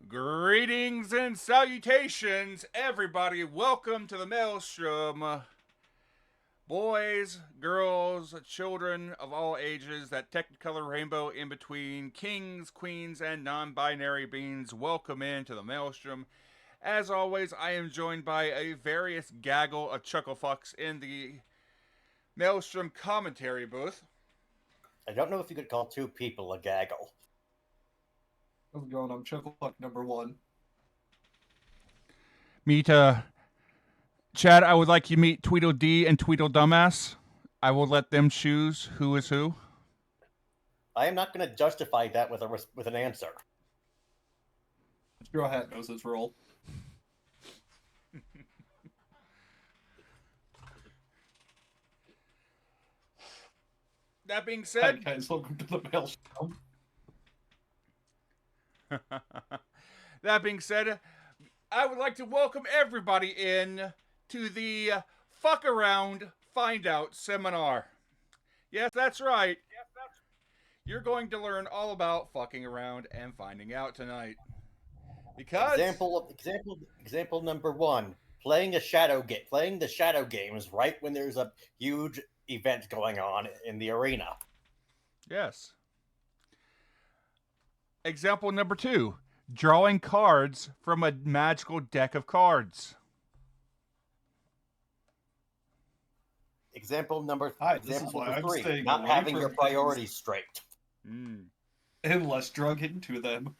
Greetings and salutations, everybody. Welcome to the Maelstrom. Boys, girls, children of all ages, that technicolor rainbow in between, kings, queens, and non-binary beings, welcome into the Maelstrom. As always, I am joined by a various gaggle of chucklefucks in the Maelstrom commentary booth. I don't know if you could call two people a gaggle. How's it going? I'm Chucklefuck number 1. Meet, Chad, I would like you to meet Tweedledee and Tweedledumbass. I will let them choose who is who. I am not going to justify that with an answer. Straw Hat knows his role. That being Hi said, guys, welcome to the Maelstrom. that being said, I would like to welcome everybody in to the Fuck Around Find Out seminar. Yes, that's right. You're going to learn all about fucking around and finding out tonight. Because Example number 1: playing the shadow games right when there's a huge event going on in the arena. yes. Example number 2: drawing cards from a magical deck of cards. Example number This is why I'm 3: staying not away having from your priorities straight. Unless drug into them.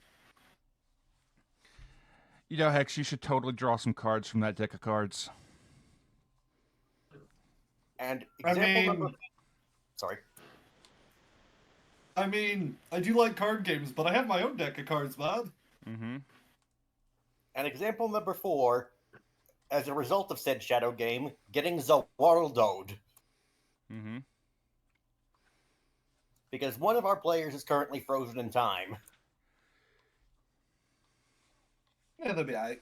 You know, Hex, you should totally draw some cards from that deck of cards. And sorry. I mean, I do like card games, but I have my own deck of cards, man. Mm-hmm. And example number 4: as a result of said shadow game, getting Zawaldoed. Mm-hmm. Because one of our players is currently frozen in time. Yeah, that'd be alright.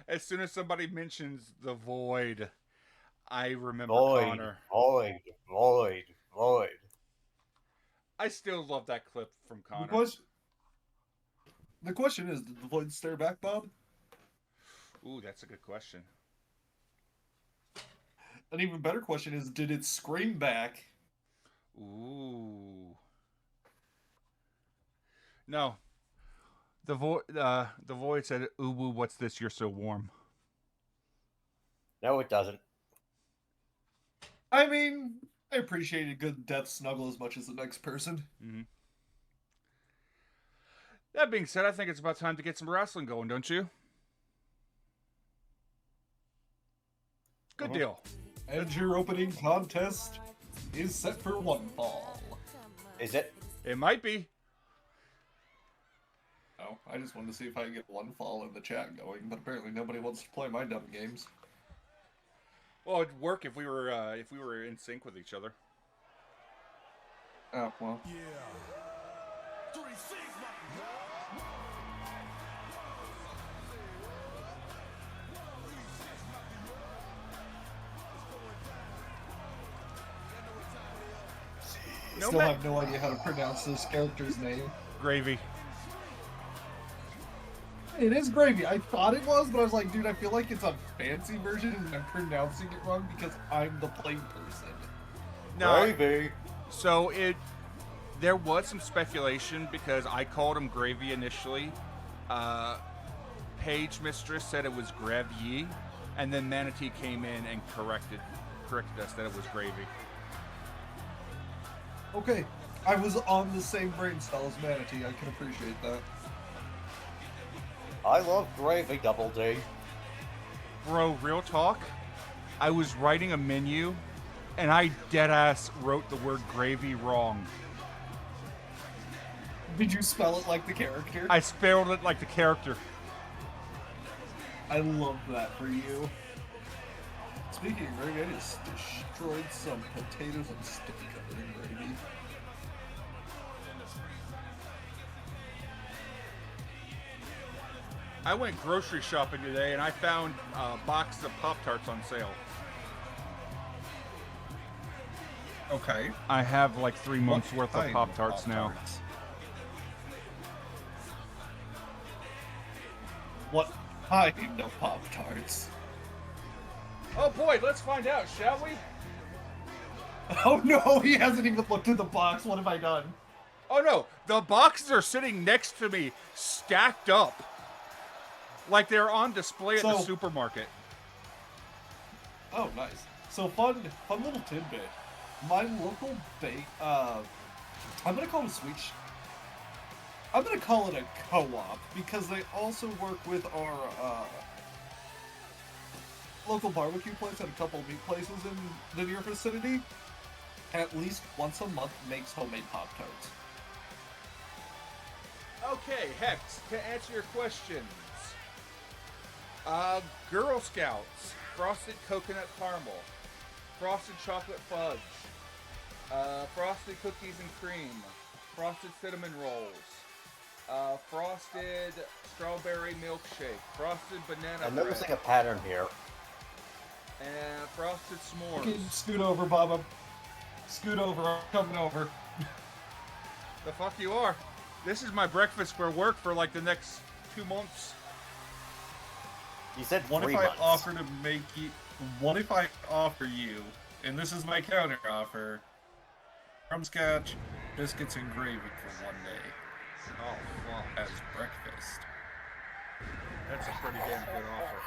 As soon as somebody mentions the void, I remember Connor. Void. I still love that clip from Connor. The question is, did the void stare back, Bob? Ooh, that's a good question. An even better question is, did it scream back? Ooh. No. The void said, "Ooh, woo, what's this? You're so warm." No, it doesn't. I mean, I appreciate a good death snuggle as much as the next person. Mm-hmm. That being said, I think it's about time to get some wrestling going, don't you? Good deal. And your opening contest is set for one fall. Is it? It might be. Oh, I just wanted to see if I could get one fall in the chat going, but apparently nobody wants to play my dumb games. Well, it'd work if we were in sync with each other. Oh, well. No Still have no idea how to pronounce this character's name. Gravy. It is Gravy. I thought it was, but I was like, dude, I feel like it's a fancy version and I'm pronouncing it wrong because I'm the plain person. No. Gravy. So there was some speculation because I called him Gravy initially. Page Mistress said it was Gravy, and then Manatee came in and corrected us that it was Gravy. Okay, I was on the same brain cell as Manatee. I can appreciate that. I love gravy, Double D. Bro, real talk. I was writing a menu, and I deadass wrote the word gravy wrong. Did you spell it like the character? I spelled it like the character. I love that for you. Speaking of gravy, I just destroyed some potatoes and stick covered in gravy. I went grocery shopping today, and I found a box of Pop-Tarts on sale. Okay. I have like 3 months worth of kind Pop-Tarts now. Pop-Tarts? What kind of Pop-Tarts? Oh boy, let's find out, shall we? Oh no, he hasn't even looked at the box. What have I done? Oh no, the boxes are sitting next to me, stacked up. Like they're on display at the supermarket. Oh, nice. So fun little tidbit. My local I'm gonna call it a I'm gonna call it a co-op because they also work with our local barbecue place and a couple of meat places in the near vicinity. At least once a month makes homemade Pop-Tarts. Okay, Hex, to answer your questions. Girl Scouts, frosted coconut caramel, frosted chocolate fudge, frosted cookies and cream, frosted cinnamon rolls, frosted strawberry milkshake, frosted banana I'm bread, noticing a pattern here. and frosted s'mores. Okay, scoot over, Baba. Scoot over. I'm coming over. The fuck you are? This is my breakfast for work for like the next 2 months. You said What 3 if months. I offer to make you? What if I offer you, and this is my counter offer, from scotch, biscuits and gravy for one day Oh, fuck. as breakfast? That's a pretty damn good offer.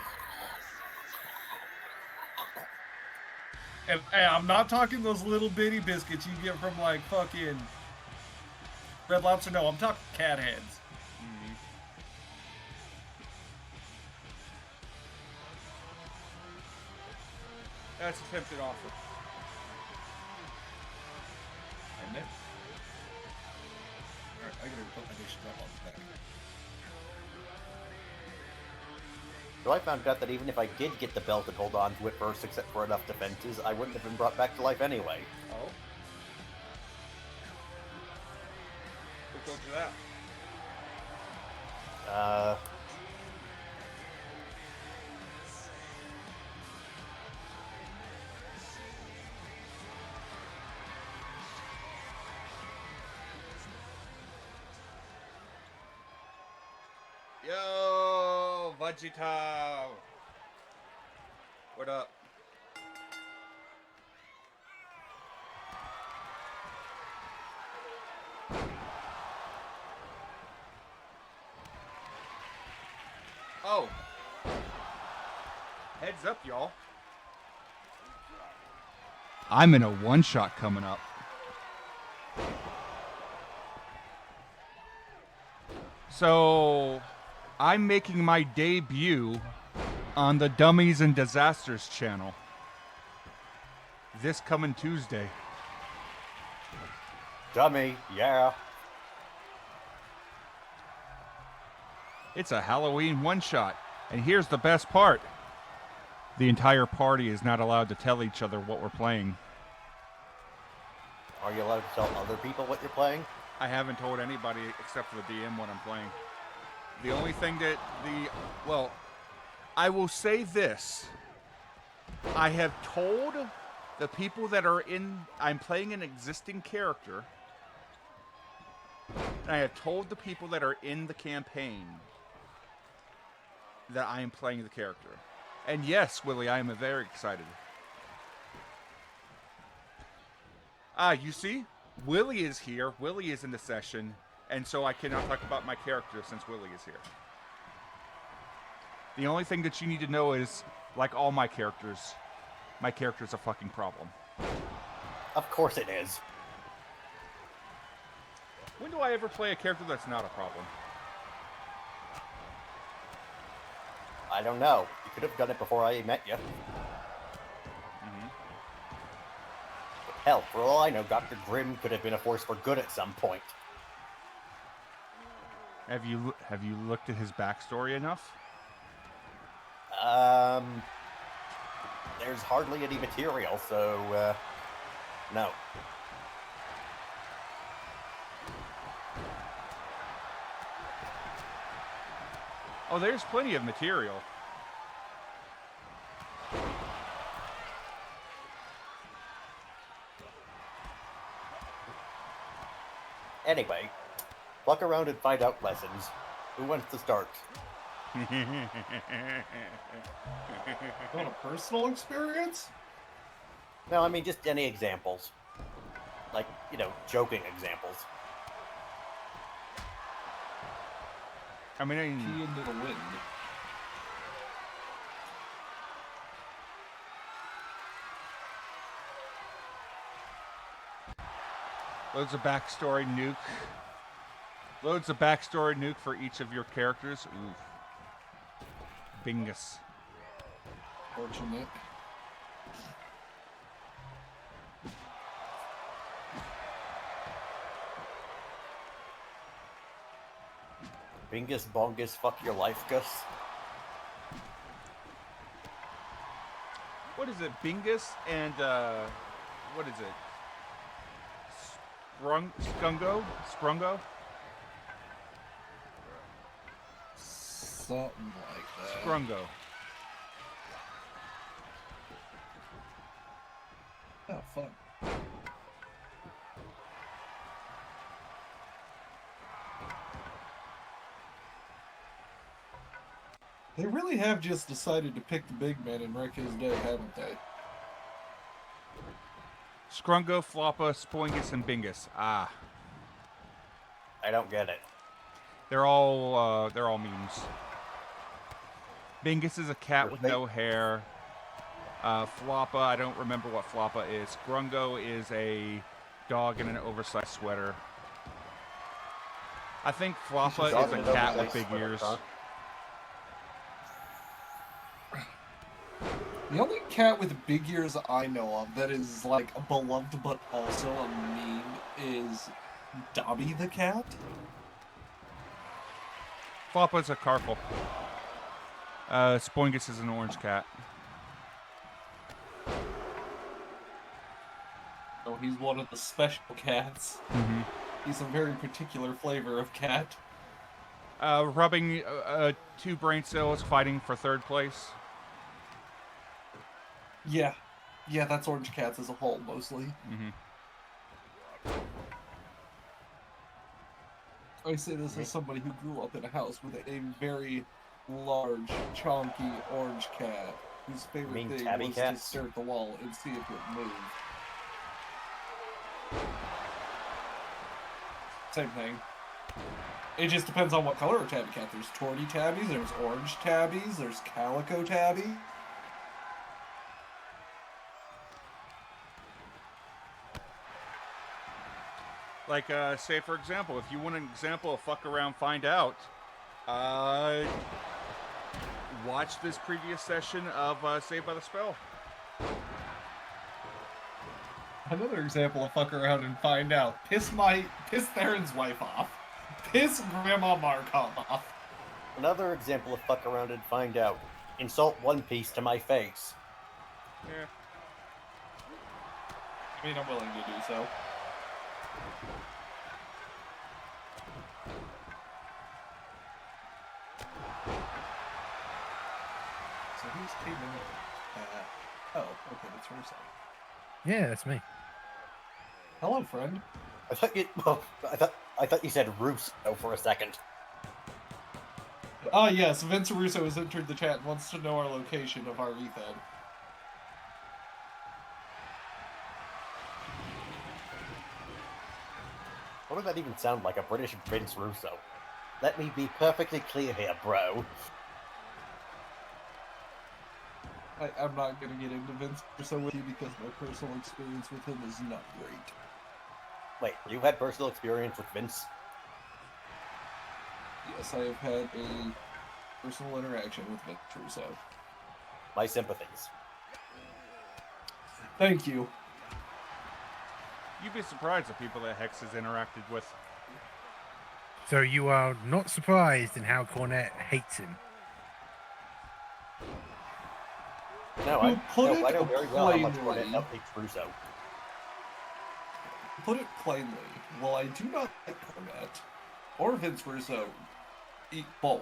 And hey, I'm not talking those little bitty biscuits you get from like fucking Red Lobster. No, I'm talking cat heads. Mm-hmm. That's a tempting offer. Isn't it? Alright, I gotta put my dish up on the back. So I found out that even if I did get the belt and hold on to it first, except for enough defenses, I wouldn't have been brought back to life anyway. Oh? Who told you that? Yo, Vegeta! What up? Oh. Heads up, y'all. I'm in a one-shot coming up. So, I'm making my debut on the Dummies and Disasters channel this coming Tuesday. Dummy, yeah. It's a Halloween one-shot. And here's the best part. The entire party is not allowed to tell each other what we're playing. Are you allowed to tell other people what you're playing? I haven't told anybody except for the DM what I'm playing. The only thing that well, I will say this. I have told the people that are I'm playing an existing character, and I have told the people that are in the campaign that I am playing the character. And yes, Willie, I am very excited. You see? Willie is here. Willie is in the session, and so I cannot talk about my character since Willie is here. The only thing that you need to know is, like all my character's a fucking problem. Of course it is. When do I ever play a character that's not a problem? I don't know. You could have done it before I met you. Hell, for all I know, Dr. Grimm could have been a force for good at some point. Have you looked at his backstory enough? There's hardly any material, so, no. Oh, there's plenty of material. Anyway, fuck around and find out lessons. Who wants to start? Want a personal experience? No, I mean just any examples. Like, joking examples. I mean, Key into the wind. loads of backstory nuke. Loads of backstory nuke for each of your characters. Ooh. Bingus. Fortunate. Bingus bongus fuck your life, Gus. What is it? Bingus and, what is it? Sprungo? Sprungo? Something like that. Sprungo. Oh, fun. They really have just decided to pick the big man and wreck his day, haven't they? Scrungo, Floppa, Spoingus, and Bingus. Ah. I don't get it. They're all memes. Bingus is a cat with They- no hair. Floppa, I don't remember what Floppa is. Grungo is a dog in an oversized sweater. I think Floppa Dog is in a an cat with oversized big sweater, ears. huh? The only cat with big ears I know of that is like beloved but also a meme is Dobby the cat. Floppa's a Carful. Spoingus is an orange cat. Oh, he's one of the special cats. Mm-hmm. He's a very particular flavor of cat. Rubbing two brain cells fighting for third place. Yeah. Yeah, that's orange cats as a whole, mostly. Mm-hmm. I say this as somebody who grew up in a house with a very large, chonky orange cat whose favorite mean thing tabby was cats? to stare at the wall and see if it moved. Same thing. It just depends on what color of tabby cat. There's tawny tabbies, there's orange tabbies, there's calico tabby. Like, say for example, if you want an example of fuck around, find out, watch this previous session of Saved by the Spell. Another example of fuck around and find out. Piss Theron's wife off. Piss Grandma Markov off. Another example of fuck around and find out. insult One Piece to my face. Yeah. I mean, I'm willing to do so. So who's came in? Oh, okay, that's Russo. Yeah, that's me. Hello, friend. I thought you. Well, I thought you said Russo for a second. Ah, yes, Vince Russo has entered the chat and wants to know our location of our Ethan. What does that even sound like? A British Vince Russo? Let me be perfectly clear here, bro. I'm not going to get into Vince Russo with you because my personal experience with him is not great. Wait, you had personal experience with Vince? Yes, I have had a personal interaction with Vince Russo. My sympathies. Thank you. You'd be surprised at people that Hex has interacted with. So you are not surprised in how Cornette hates him. No, I know very well how much plainly. Cornette hates Russo. Put it plainly, while I do not like Cornette or Vince Russo, eat both,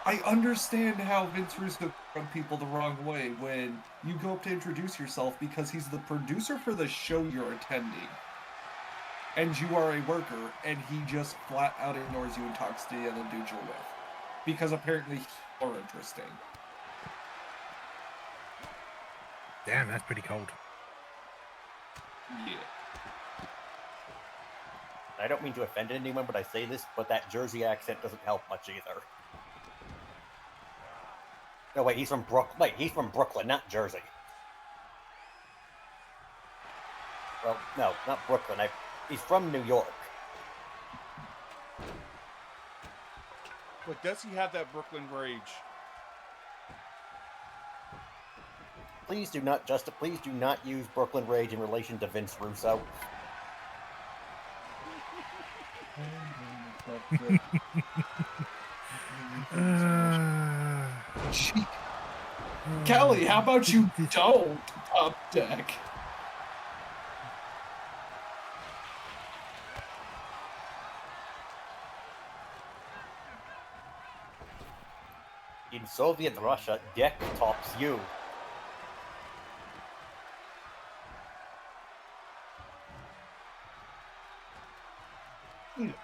I understand how Vince Russo rubbed people the wrong way when you go up to introduce yourself because he's the producer for the show you're attending. And you are a worker, and he just flat out ignores you and talks to the other dudes you're with. Because apparently you're interesting. Damn, that's pretty cold. Yeah. I don't mean to offend anyone when I say this, but that Jersey accent doesn't help much either. No, wait, he's from Brooklyn, not Jersey. Well, no, not Brooklyn. He's from New York. But does he have that Brooklyn rage? Please do not use Brooklyn Rage in relation to Vince Russo. Kelly, how about you don't up deck? In Soviet Russia, deck tops you.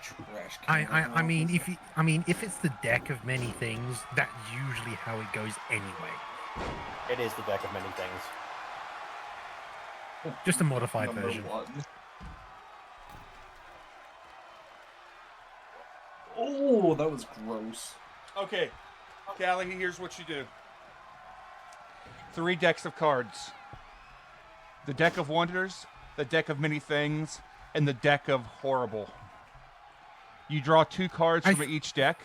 Trash can I mean, if it's the deck of many things, that's usually how it goes anyway. It is the deck of many things. Just a modified Number version. one. Oh, that was gross. Okay, Callie, here's what you do. 3 decks of cards. The deck of wonders, the deck of many things, and the deck of horrible. You draw 2 cards from each deck,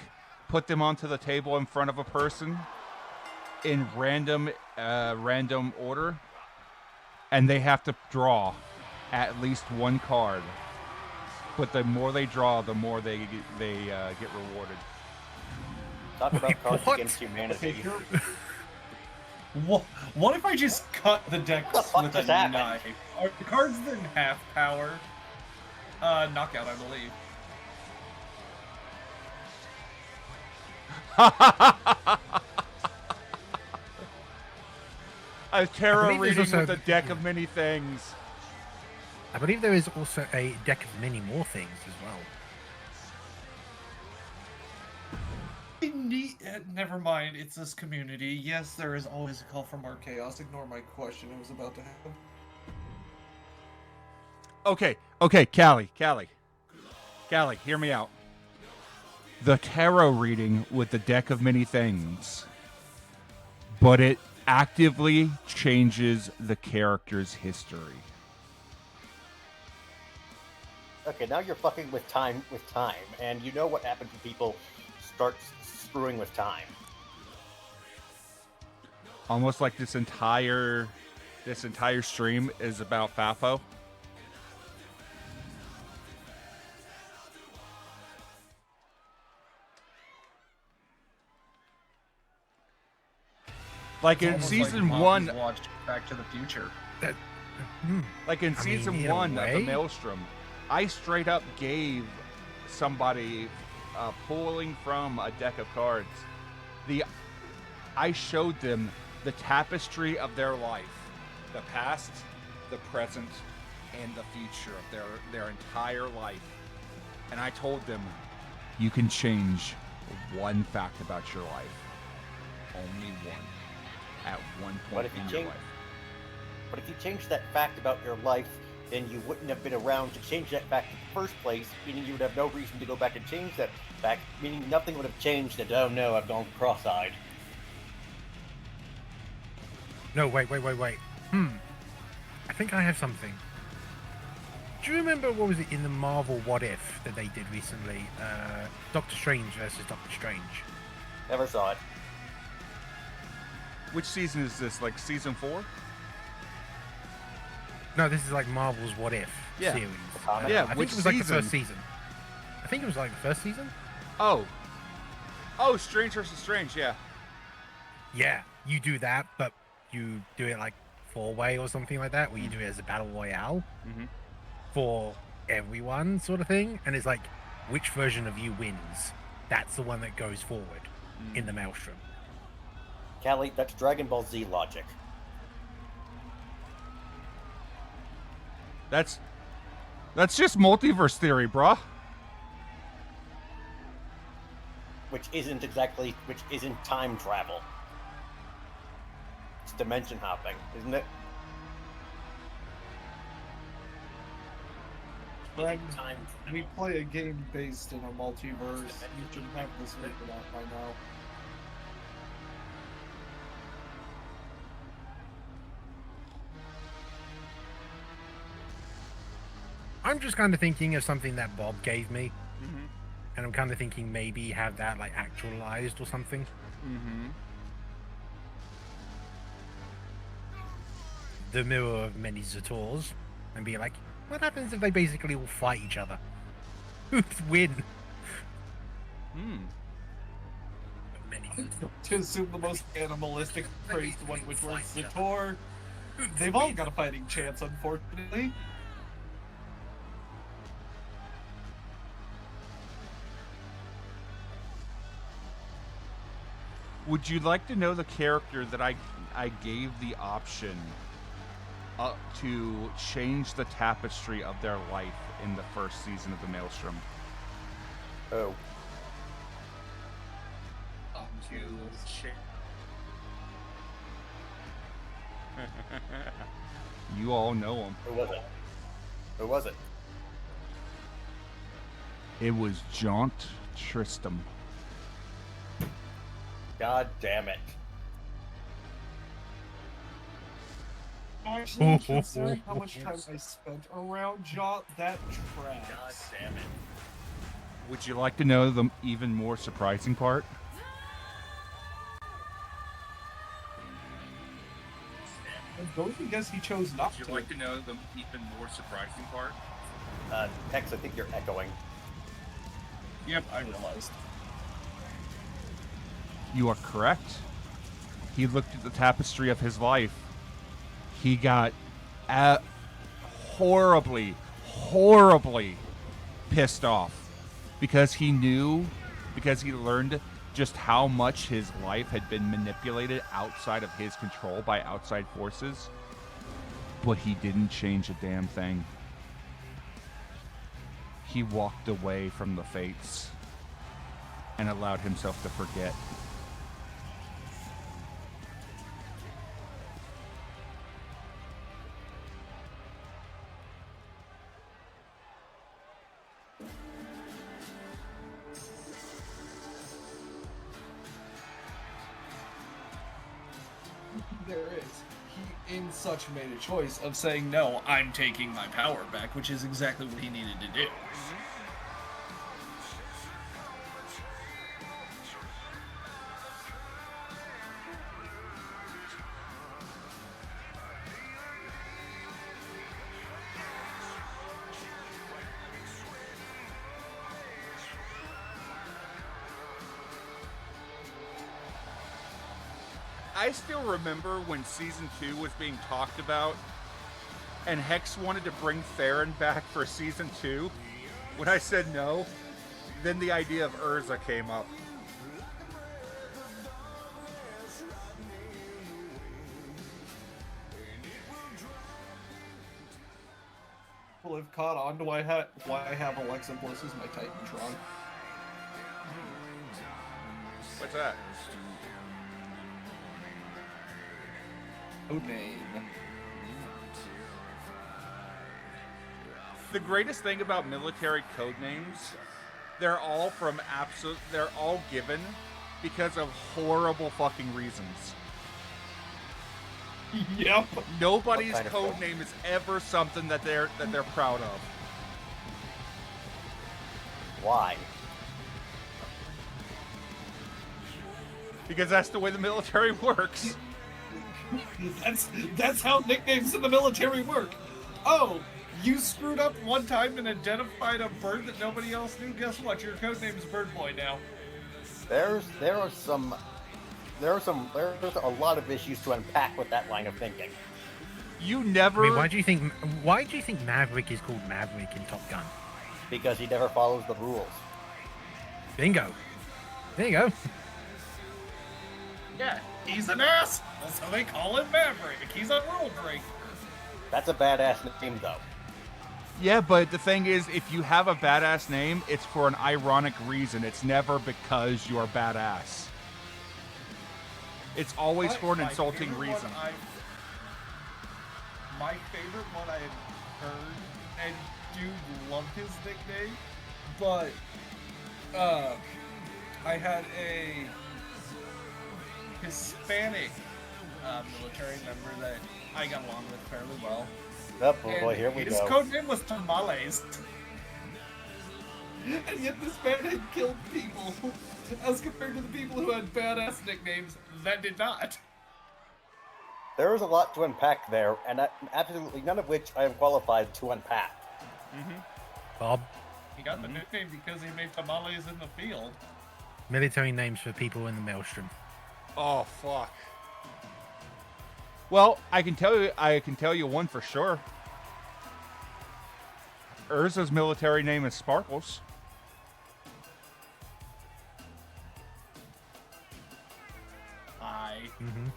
put them onto the table in front of a person in random order, and they have to draw at least 1 card. But the more they draw, the more they get rewarded. Talk about Cards what? Against Humanity. What if I just cut the decks What the fuck with a just happened? knife? Are the cards then half power? Knockout, I believe. A tarot believe there's reading also- with a deck of many things. I believe there is also a deck of many more things as well. Never mind, it's this community. Yes, there is always a call for more chaos. Ignore my question I was about to have. Okay, Callie, hear me out. The tarot reading with the deck of many things, but it actively changes the character's history. Okay, now you're fucking with time, and you know what happens when people start screwing with time. Almost like this entire stream is about FAFO. Like It's in almost season like one, Bobby's watched Back to the Future. like in I mean, season in a one of the way. Maelstrom, I straight up gave somebody pulling from a deck of cards. I showed them the tapestry of their life, the past, the present, and the future of their entire life, and I told them, you can change one fact about your life, only one, at one What point if you in your change- life. But if you change that fact about your life, then you wouldn't have been around to change that fact in the first place, meaning you would have no reason to go back and change that fact, meaning nothing would have changed, and oh no, I've gone cross-eyed. No, wait. I think I have something. Do you remember, what was it in the Marvel What If that they did recently? Doctor Strange versus Doctor Strange. Never saw it. Which season is this? Like season 4? No, this is like Marvel's What If Yeah. series. Yeah, I think which it was like the season? first season. I think it was like the first season? Oh, Strange versus Strange. Yeah. Yeah, you do that, but you do it like 4-way or something like that, where you do it as a battle royale Mm-hmm. for everyone, sort of thing. And it's like, which version of you wins? That's the one that goes forward in the Maelstrom. Callie, that's Dragon Ball Z logic. That's just multiverse theory, brah. Which isn't time travel. It's dimension hopping, isn't it? When we play a game based in a multiverse, you should have this figured out by now. I'm just kind of thinking of something that Bob gave me, Mm-hmm. and I'm kind of thinking maybe have that like actualized or something. Mm-hmm. The mirror of many Zators, and be like, what happens if they basically all fight each other? Who'd win? Many To assume the most animalistic phrase, the one which was Zator, they've all got a fighting chance, unfortunately. Would you like to know the character that I gave the option to change the tapestry of their life in the first season of the Maelstrom? Oh. You all know him. Who was it? Who was it? It was Jaunt Tristram. God damn it. Actually, considering how much time I spent around Jot, that tracks. God damn it. Would you like to know the even more surprising part? And don't you guess he chose not to? to know the even more surprising part? Hex, I think you're echoing. Yep, I realized. You are correct. He looked at the tapestry of his life. He got horribly pissed off because he learned just how much his life had been manipulated outside of his control by outside forces. But he didn't change a damn thing. He walked away from the fates and allowed himself to forget. There is. He, in such, made a choice of saying, no, I'm taking my power back, which is exactly what he needed to do. I still remember when Season 2 was being talked about, and Hex wanted to bring Theron back for Season 2. When I said no, then the idea of Urza came up. Well, I've caught on to why I have Alexa Bliss as my Titantron. What's that? Codename. The greatest thing about military code names, they're all given because of horrible fucking reasons. Yep. Nobody's What kind of code stuff? name is ever something that they're proud of. Why? Because that's the way the military works. That's how nicknames in the military work. Oh, you screwed up one time and identified a bird that nobody else knew. Guess what? Your code name is Bird Boy now. There's a lot of issues to unpack with that line of thinking. You I never. mean, why do you think Maverick is called Maverick in Top Gun? Because he never follows the rules. Bingo. There you go. Yeah, he's an ass. That's how they call him Maverick. He's on rule break. That's a badass name, though. Yeah, but the thing is, if you have a badass name, it's for an ironic reason. It's never because you're badass. It's always for an insulting reason. My favorite one I've heard, and do love his nickname, but I had a Hispanic military member that I got along with fairly well. Oh boy, And here we his go. code name was Tamales. And yet this man had killed people as compared to the people who had badass nicknames that did not. There is a lot to unpack there, and absolutely none of which I am qualified to unpack. Bob, He got the nickname because he made tamales in the field. military names for people in the Maelstrom. Oh fuck. Well, I can tell you one for sure. Urza's military name is Sparkles.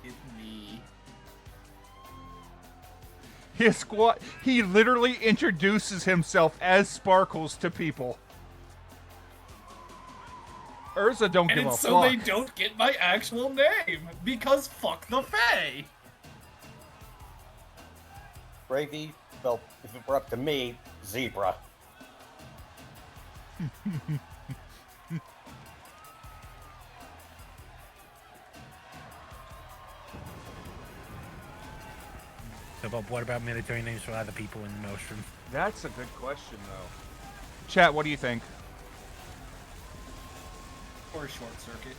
It's me. His squad. He literally introduces himself as Sparkles to people. Urza don't And give a it's so they fuck. don't get my actual name, because fuck the Fae. Gravy, well, if it were up to me, Zebra. So, Bob, what about military names for other people in the Maelstrom? That's a good question, though. Chat, what do you think? Or Short Circuit.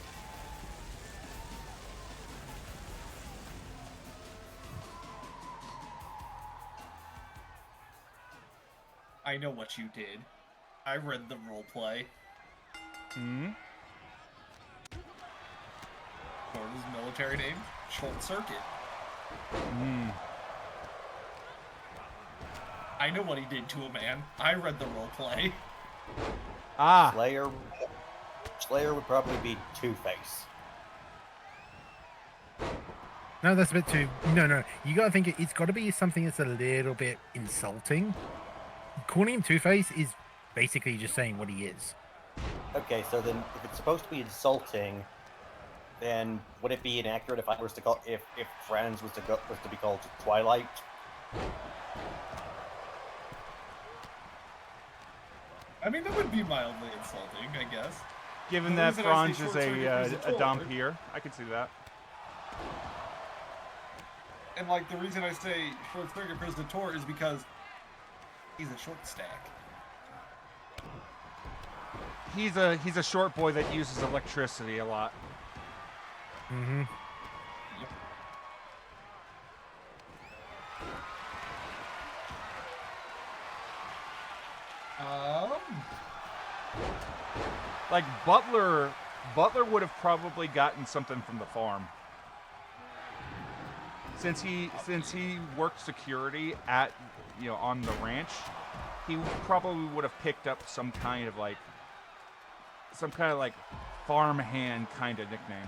I know what you did. I read the roleplay. What is his military name? Short Circuit. I know what he did to a man. I read the roleplay. Ah, Slayer would probably be Two-Face. No, that's a bit too... No. You gotta think it's gotta be something that's a little bit insulting. Calling him Two-Face is basically just saying what he is. Okay, so then if it's supposed to be insulting, then would it be inaccurate if I was to call if Friends was to be called Twilight? I mean, that would be mildly insulting, I guess. given The that reason I Franz say is short circuit is a a dump tour. here, I can see that. And like the reason I say short circuit Prison Tour is because he's a short stack. He's a short boy that uses electricity a lot. Mm-hmm. Yep. Like Butler would have probably gotten something from the farm. since he worked security at on the ranch, he probably would have picked up some kind of like farmhand kind of nickname.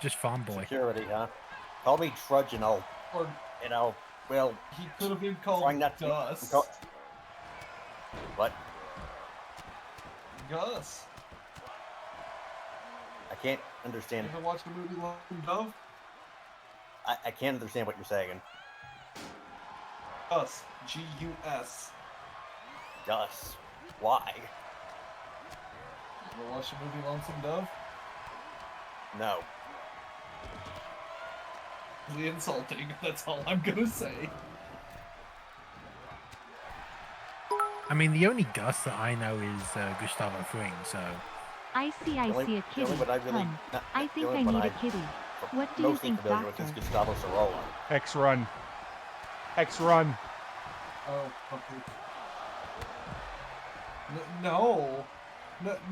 Just farm boy. Security, huh? Call me Trudge and I'll, Or well, he could have been called trying not to. Gus. What? Gus. I can't understand. You ever watched the movie Love and Dove? I can't understand what you're saying. Gus. G-U-S. Gus. Why? You ever watched the movie Lonesome Dove? No. Really insulting. That's all I'm gonna say. I mean, the only Gus that I know is Gustavo Fring, so... I see a kitty. I think I need a kitty. What do you think, Doctor? With is Gustavo Sorolla. Hex run. Hex run. Oh, okay. No.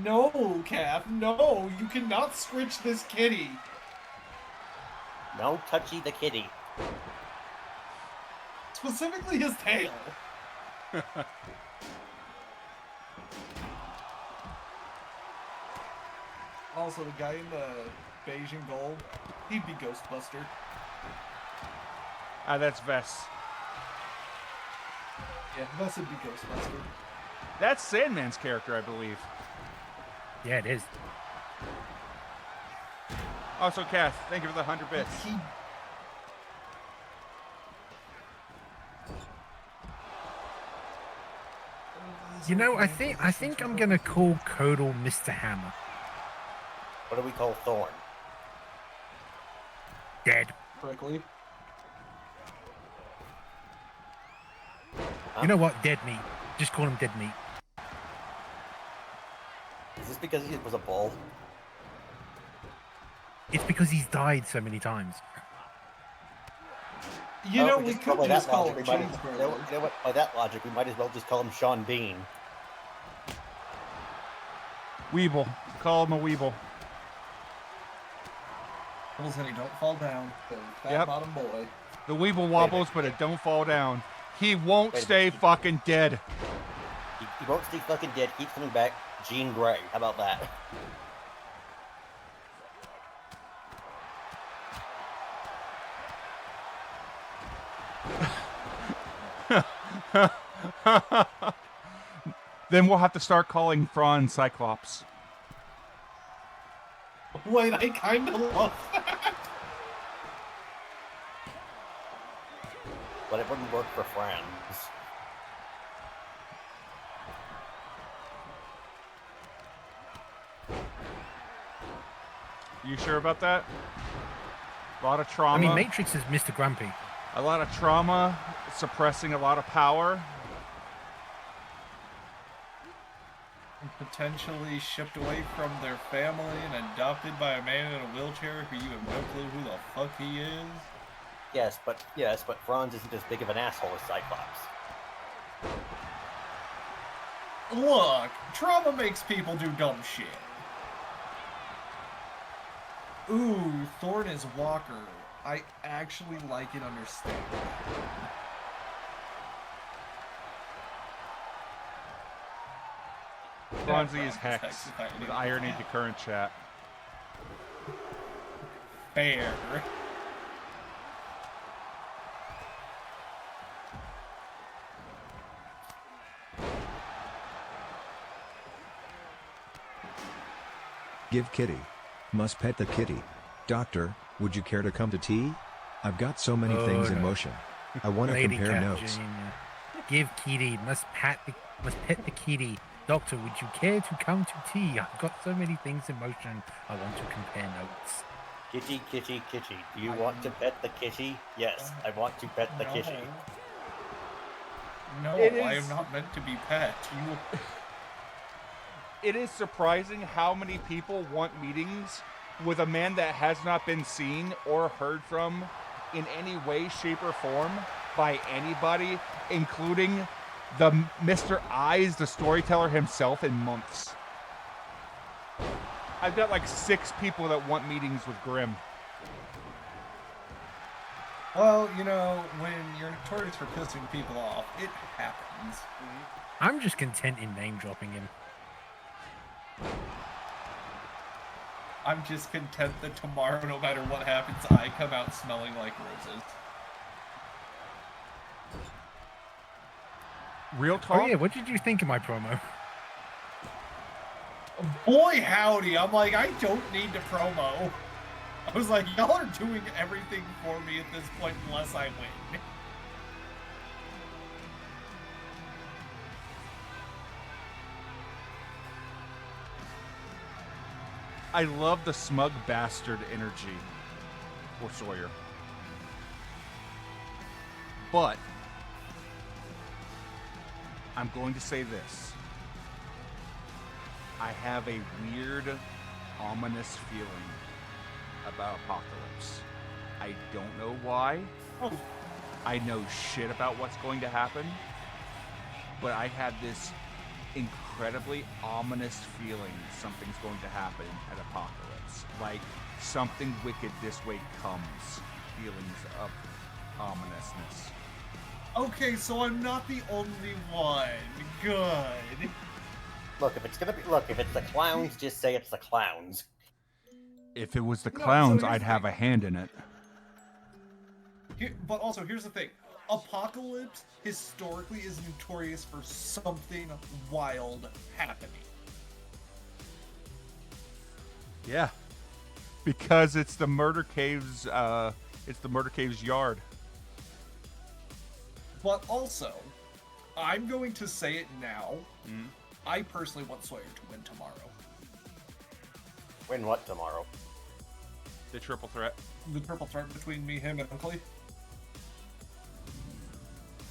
No, Kath. No, you cannot scritch this kitty. No touchy the kitty. Specifically his tail. Also, the guy in the beige and gold, he'd be Ghostbuster. That's Vess. Yeah, Vess would be Ghostbuster. That's Sandman's character, I believe. Yeah, it is. Also, Kath, thank you for the 100 bits. You know, I think I'm gonna call Codal Mr. Hammer. What do we call Thorn? Dead. Correctly. Huh? You know what? Dead meat. Just call him dead meat. Is this because he was a bull? It's because he's died so many times. You know, we we just could go by just that call logic. him We might, Cheeseburger. you know what? By that logic, we might as well just call him Sean Bean. Weeble. Call him a Weeble. Wobbles and he don't fall down. Fat Yep. bottom boy. The Weeble wobbles, but it don't fall down. He won't stay fucking dead. He won't stay fucking dead. Keeps coming back. Jean Grey. How about that? Then we'll have to start calling Thrawn Cyclops. Wait, I kind of love that. But it wouldn't work for friends. You sure about that? A lot of trauma. I mean, Matrix is Mr. Grumpy. A lot of trauma, suppressing a lot of power. Potentially shipped away from their family and adopted by a man in a wheelchair who you have no clue who the fuck he is. Yes, but Franz isn't as big of an asshole as Cyclops. Look, trauma makes people do dumb shit. Ooh, Thorn is Walker. I actually like and understand that. Bronzy is Hex, with irony to current chat. Fair. Give kitty. Must pet the kitty. Doctor, would you care to come to tea? I've got so many things in motion. I want to Lady compare Cat notes. Jr. Give kitty. Must pet the kitty. Doctor, would you care to come to tea? I've got so many things in motion. I want to compare notes. Kitty, kitty, kitty. Do you want to pet the kitty? Yes, I want to pet the kitty. No, It I is- am not meant to be pet. You. It is surprising how many people want meetings with a man that has not been seen or heard from in any way, shape, or form by anybody, including the Mr. Eyes, the storyteller himself, in months. I've got like 6 people that want meetings with Grimm. Well, you know, when you're notorious for pissing people off, it happens. I'm just content in name dropping him. I'm just content that tomorrow, no matter what happens, I come out smelling like roses. Real talk? Oh yeah, what did you think of my promo? Boy howdy, I'm like, I don't need to promo. I was like, y'all are doing everything for me at this point unless I win. I love the smug bastard energy for Sawyer. But I'm going to say this. I have a weird, ominous feeling about Apocalypse. I don't know why. Oh. I know shit about what's going to happen. But I have this incredibly ominous feeling something's going to happen at Apocalypse. Like something wicked this way comes. Feelings of ominousness. Okay, so I'm not the only one. Good. Look, if it's the clowns, just say it's the clowns. If it was the clowns, I'd have a hand in it. But also, here's the thing. Apocalypse historically is notorious for something wild happening. Yeah. Because it's the Murder Cave's yard. But also, I'm going to say it now. I personally want Sawyer to win tomorrow. Win what tomorrow? The triple threat. The triple threat between me, him, and Uncle. Is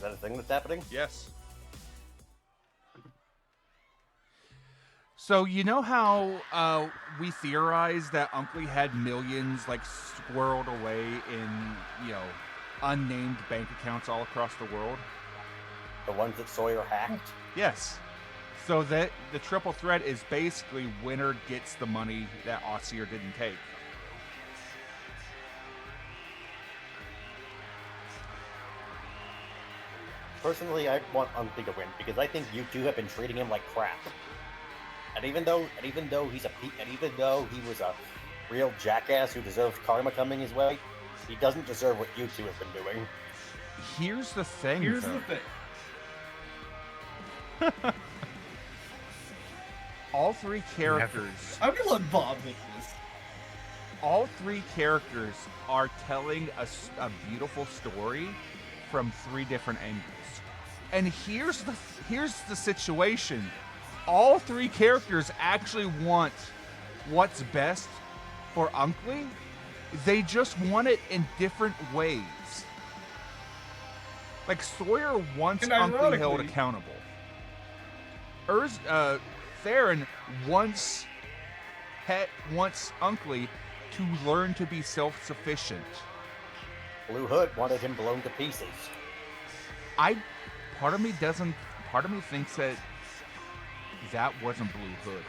that a thing that's happening? Yes. So you know how we theorized that Uncle had millions like squirreled away in, unnamed bank accounts all across the world? The ones that Sawyer hacked? Yes. So that the triple threat is basically winner gets the money that Ossier didn't take. Personally, I want Uncle to win because I think you two have been treating him like crap. And even though he was a real jackass who deserves karma coming his way, he doesn't deserve what you two have been doing. Here's the thing. All three characters. I'm gonna let Bob hit this. All three characters are telling a beautiful story from three different angles. And here's the situation. All three characters actually want what's best for Uncle. They just want it in different ways. Like Sawyer wants Uncle held accountable. Theron wants Uncle to learn to be self-sufficient. Blue Hood wanted him blown to pieces. Part of me thinks that wasn't Blue Hood.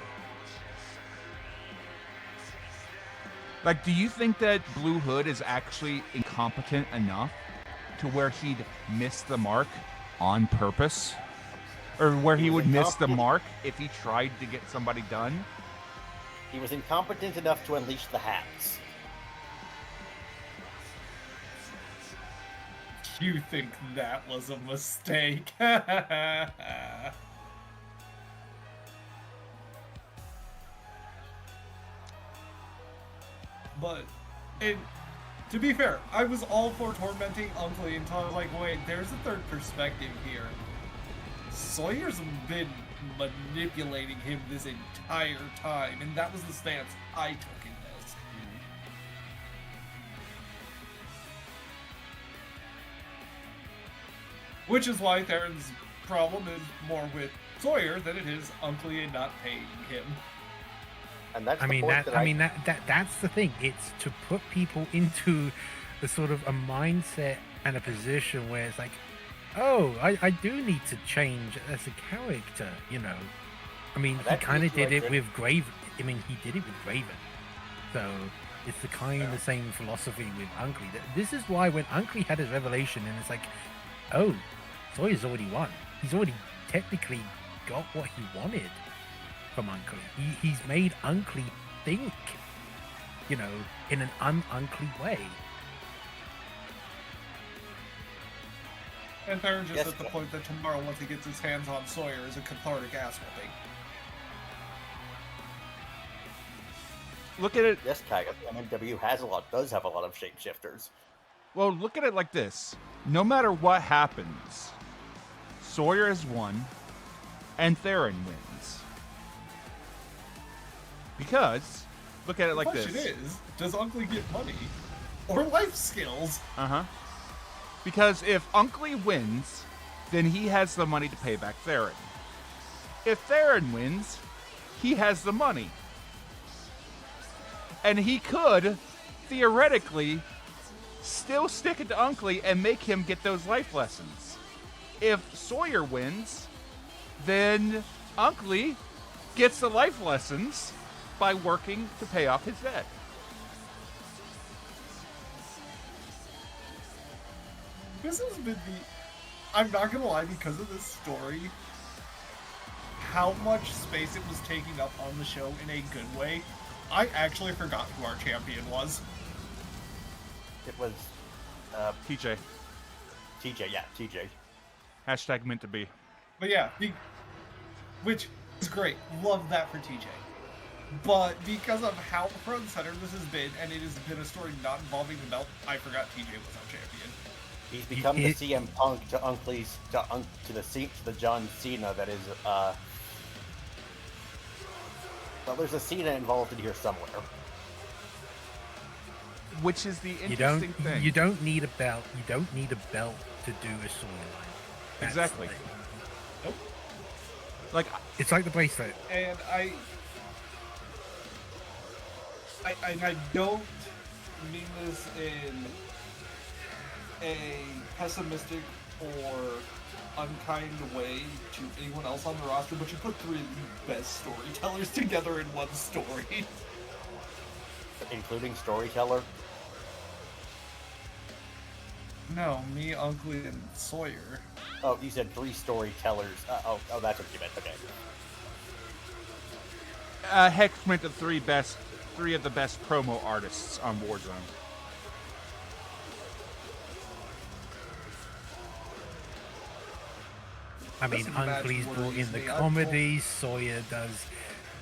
Like, do you think that Blue Hood is actually incompetent enough to where he'd miss the mark on purpose? Or where he would miss the mark if he tried to get somebody done? He was incompetent enough to unleash the hats. You think that was a mistake? But, to be fair, I was all for tormenting Uncle until I was like, wait, there's a third perspective here. Sawyer's been manipulating him this entire time, and that was the stance I took in this. Which is why Theron's problem is more with Sawyer than it is Uncle not paying him. And that's that's the thing. It's to put people into the sort of a mindset and a position where it's like, oh, I do need to change as a character, I mean, he kind of did it with Graven. I mean, he did it with Graven. So, It's the kind of same philosophy with Unkley. This is why when Unkley had his revelation, and it's like, oh, Sawyer's already won. He's already technically got what he wanted from Unkley. He's made Unkley think, in an un-Unkley way. And Theron just at the point that tomorrow, once he gets his hands on Sawyer, is a cathartic ass whooping. Look at it. Yes, Kaga. MMW does have a lot of shapeshifters. Well, look at it like this. No matter what happens, Sawyer has won, and Theron wins. Because, look at it like this. The question is, does Unkley get money? Or life skills? Uh-huh. Because if Unkley wins, then he has the money to pay back Theron. If Theron wins, he has the money. And he could, theoretically, still stick it to Unkley and make him get those life lessons. If Sawyer wins, then Unkley gets the life lessons by working to pay off his debt. This has been I'm not gonna lie, because of this story, how much space it was taking up on the show in a good way, I actually forgot who our champion was. It was, TJ. TJ. Hashtag meant to be. But yeah, which is great. Love that for TJ. But because of how front and center this has been, and it has been a story not involving the belt, I forgot TJ was our champion. He's become the CM Punk to Unkley's to the John Cena that is. Well, there's a Cena involved in here somewhere. Which is the interesting thing. You don't need a belt. You don't need a belt to do a storyline. Exactly. Nope. Like, it's like the bracelet. And I don't mean this in a pessimistic or unkind way to anyone else on the roster, but you put three of the best storytellers together in one story. Including storyteller? No, me, Unkley, and Sawyer. Oh, you said three storytellers. Oh, that's what you meant. Okay. Hex meant the three of the best promo artists on Warzone. I mean, Unkley's brought in the comedy, Sawyer does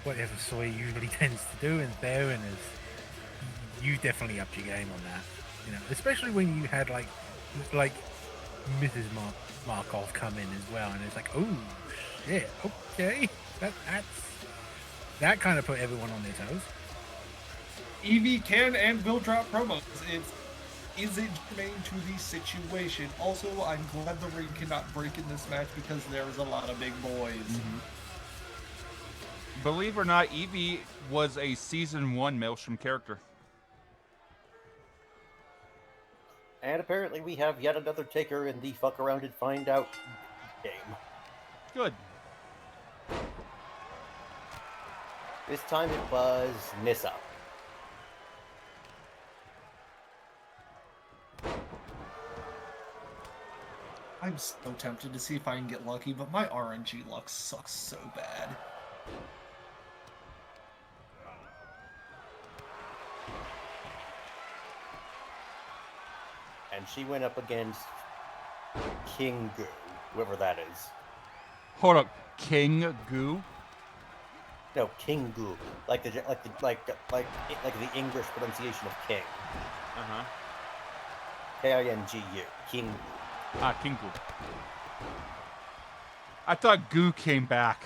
whatever Sawyer usually tends to do, and Theron is... You definitely upped your game on that. Especially when you had, like Mrs. Markov come in as well, and it's like, oh, shit, okay. That kind of put everyone on their toes. Evie can and will drop promos. Is it germane to the situation? Also, I'm glad the ring cannot break in this match because there's a lot of big boys. Mm-hmm. Believe it or not, Evie was a Season 1 Maelstrom character. And apparently we have yet another taker in the fuck around and find out game. Good. This time it was Nissa. I'm so tempted to see if I can get lucky, but my RNG luck sucks so bad. And she went up against King Goo, whoever that is. Hold up, King Goo? No, King Goo, like the English pronunciation of king. Uh-huh. K-I-N-G-U, King Goo. Ah, King Goo. I thought Goo came back.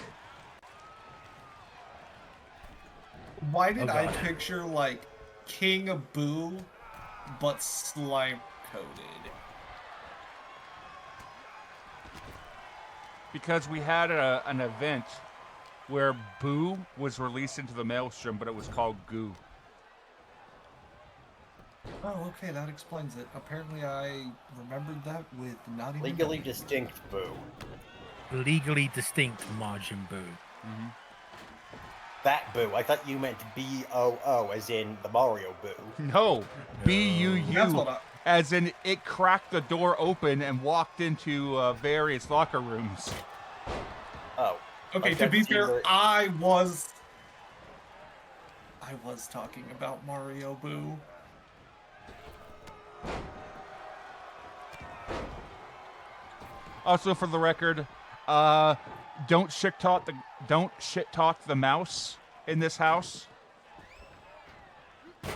Why did I picture, like, King Boo, but slime coated? Because we had an event where Boo was released into the Maelstrom, but it was called Goo. Oh, okay, that explains it. Apparently I remembered that with not even... Legally distinct Boo. Legally distinct Majin Boo. Mm-hmm. that Boo. I thought you meant B-O-O, as in the Mario Boo. No, B-U-U, That's what I... as in it cracked the door open and walked into various locker rooms. Oh. Okay, to be fair, I was talking about Mario Boo. Also, for the record, don't shit talk the mouse in this house. Wow,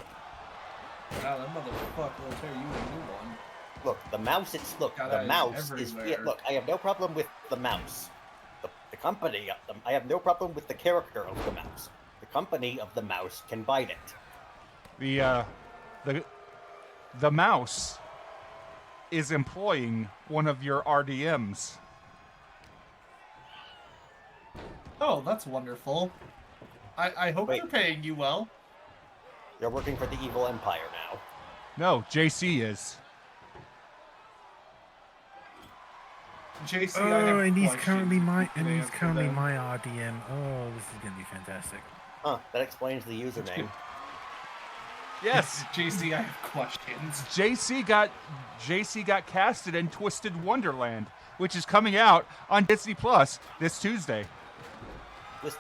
that motherfucker will tear you a new one. Look, the mouse. The mouse is. Yeah, look, I have no problem with the mouse. The company. I have no problem with the character of the mouse. The company of the mouse can bite it. The mouse is employing one of your RDMs. Oh, that's wonderful. I hope they're paying you well. You're working for the evil empire now. No, JC is. JC, and he's currently my RDM. Oh, this is gonna be fantastic. Huh? That explains the username. Yes, JC, I have questions. JC got casted in Twisted Wonderland, which is coming out on Disney Plus this Tuesday. He's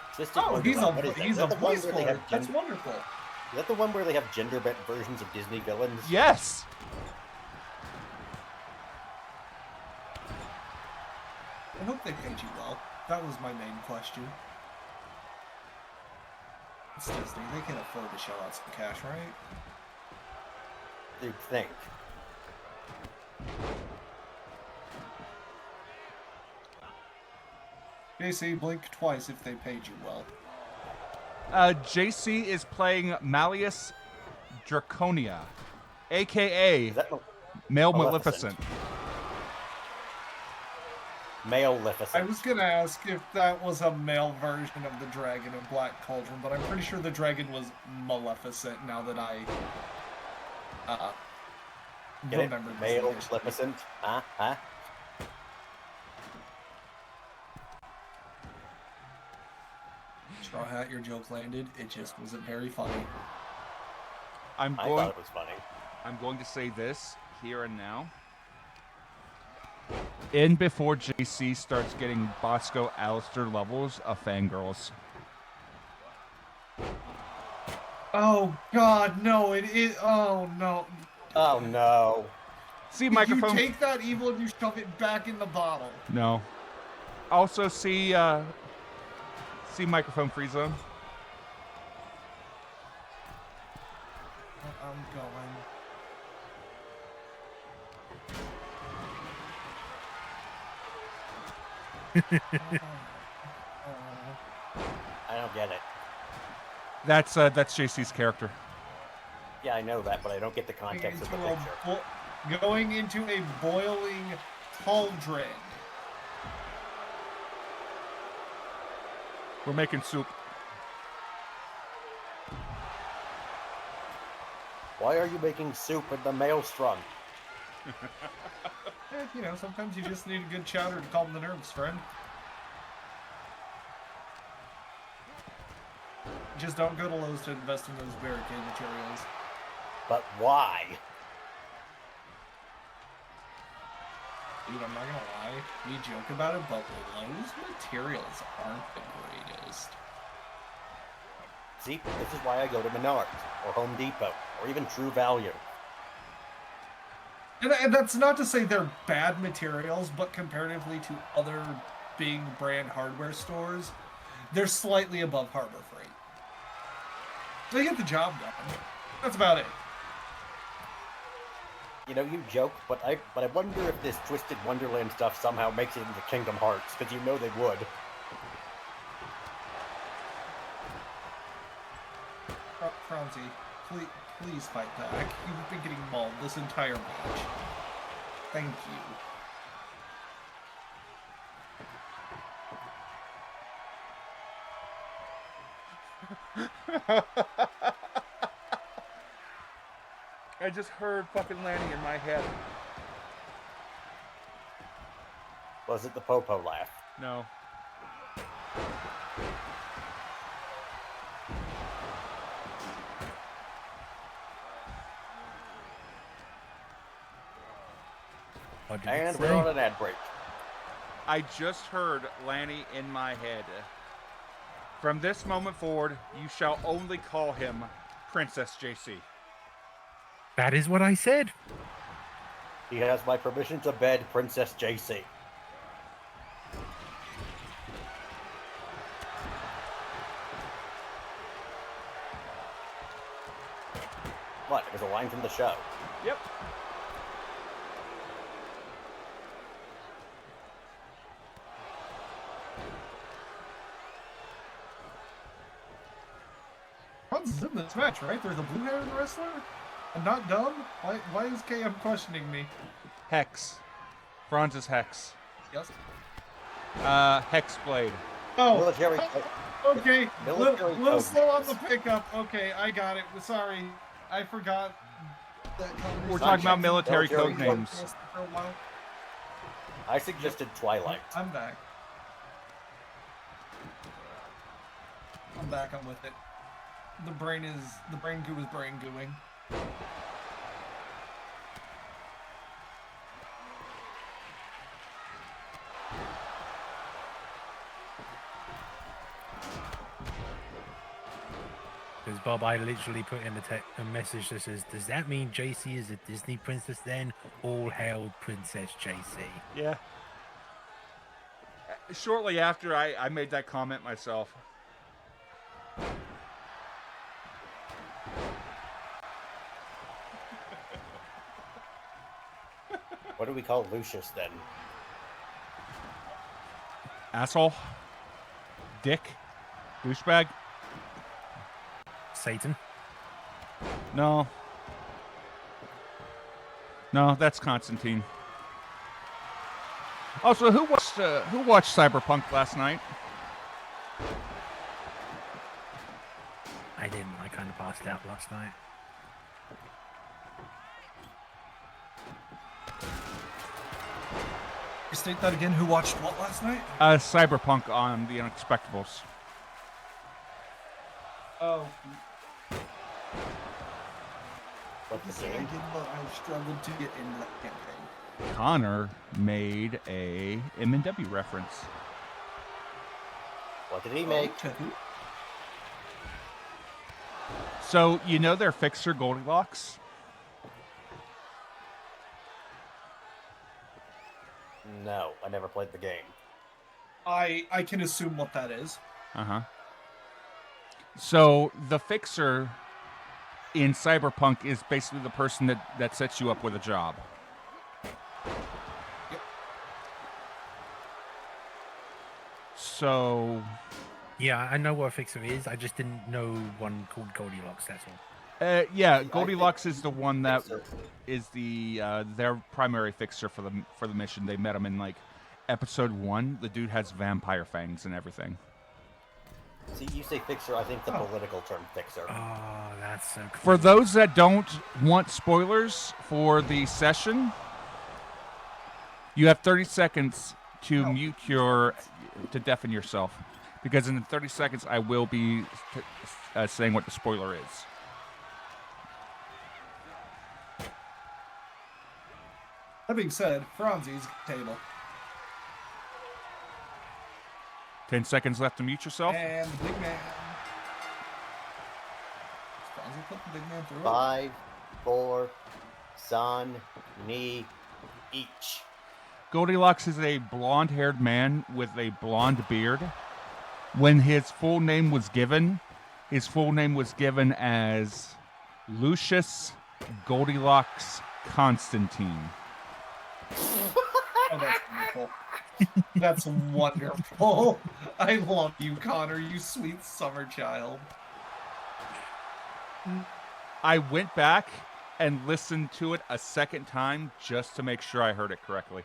a voice for it. That's wonderful. Is that the one where they have gender-bent versions of Disney villains? Yes. I hope they paid you well. That was my main question. It's Disney. They can afford to shell out some cash, right? You'd think. JC, blink twice if they paid you well. JC is playing Malleus Draconia, a.k.a. Male Maleficent. Maleficent. I was going to ask if that was a male version of the dragon in Black Cauldron, but I'm pretty sure the dragon was Maleficent now that I remember. Maleficent? Huh? Straw Hat, your joke landed. It just wasn't very funny. I thought it was funny. I'm going to say this here and now. In before JC starts getting Bosco Alistair levels of fangirls. Oh God, no! Oh no! Oh no! See microphone. You take that evil and you shove it back in the bottle. No. Also see microphone free zone. I'm going. I don't get it. That's JC's character. Yeah, I know that, but I don't get the context of the picture. Going into a boiling cauldron. We're making soup. Why are you making soup in the Maelstrom? Sometimes you just need a good chowder to calm the nerves, friend. Just don't go to Lowe's to invest in those barricade materials. But why? Dude, I'm not gonna lie. We joke about it, but Lowe's materials aren't the greatest. See, this is why I go to Menards, or Home Depot, or even True Value. And that's not to say they're bad materials, but comparatively to other big brand hardware stores, they're slightly above Harbor Freight. They get the job done. That's about it. You joke, but I wonder if this Twisted Wonderland stuff somehow makes it into Kingdom Hearts, because they would. Franzi, please fight back. You've been getting mauled this entire match. Thank you. I just heard fucking Lanny in my head. Was it the Popo laugh? No. And we're on an ad break. I just heard Lanny in my head. From this moment forward, you shall only call him Princess JC. That is what I said. He has my permission to bed Princess JC. What? There's a line from the show. Yep. Franz is in this match, right? There's a blue hair wrestler? I'm not dumb? Why is KM questioning me? Hex. Franz's Hex. Yes. Hex Blade. Oh, Military. okay. Military Little code slow on names. the pickup. Okay, I got it. Sorry. I forgot that conversation. We're talking about military Military code code. names. For a while. I suggested Twilight. I'm back. I'm with it. The brain goo is brain gooing. Because Bob, I literally put in a message that says, does that mean JC is a Disney princess then? All hail Princess JC. Yeah. Shortly after, I made that comment myself. What do we call Lucius then? Asshole. Dick. Douchebag. Satan. No. No, that's Constantine. Also, who watched Cyberpunk last night? I didn't. I kind of passed out last night. State that again. Who watched what last night? Cyberpunk on The Unexpectables. Oh. What the game? I struggled to get into that campaign. Connor made a M&W reference. What did he make? So, you know their fixer Goldilocks? No, I never played the game. I can assume what that is. Uh-huh. So, the fixer in Cyberpunk is basically the person that sets you up with a job. Yep. So... Yeah, I know what a fixer is. I just didn't know one called Goldilocks, that's all. Yeah, Goldilocks is the one that Fixer. is the their primary fixer for the mission. They met him in like episode 1. The dude has vampire fangs and everything. See, you say fixer, I think the political term fixer. Oh, that's so cool. For those that don't want spoilers for the session, you have 30 seconds to to deafen yourself, because in the 30 seconds I will be saying what the spoiler is. That being said, Franzi's table. 10 seconds left to mute yourself. And the big man. Franzi put the big man through it. 5, 4, son, me, each. Goldilocks is a blonde-haired man with a blonde beard. When his full name was given as Lucius Goldilocks Constantine. Oh, that's wonderful. That's wonderful. I love you, Connor, you sweet summer child. I went back and listened to it a second time just to make sure I heard it correctly.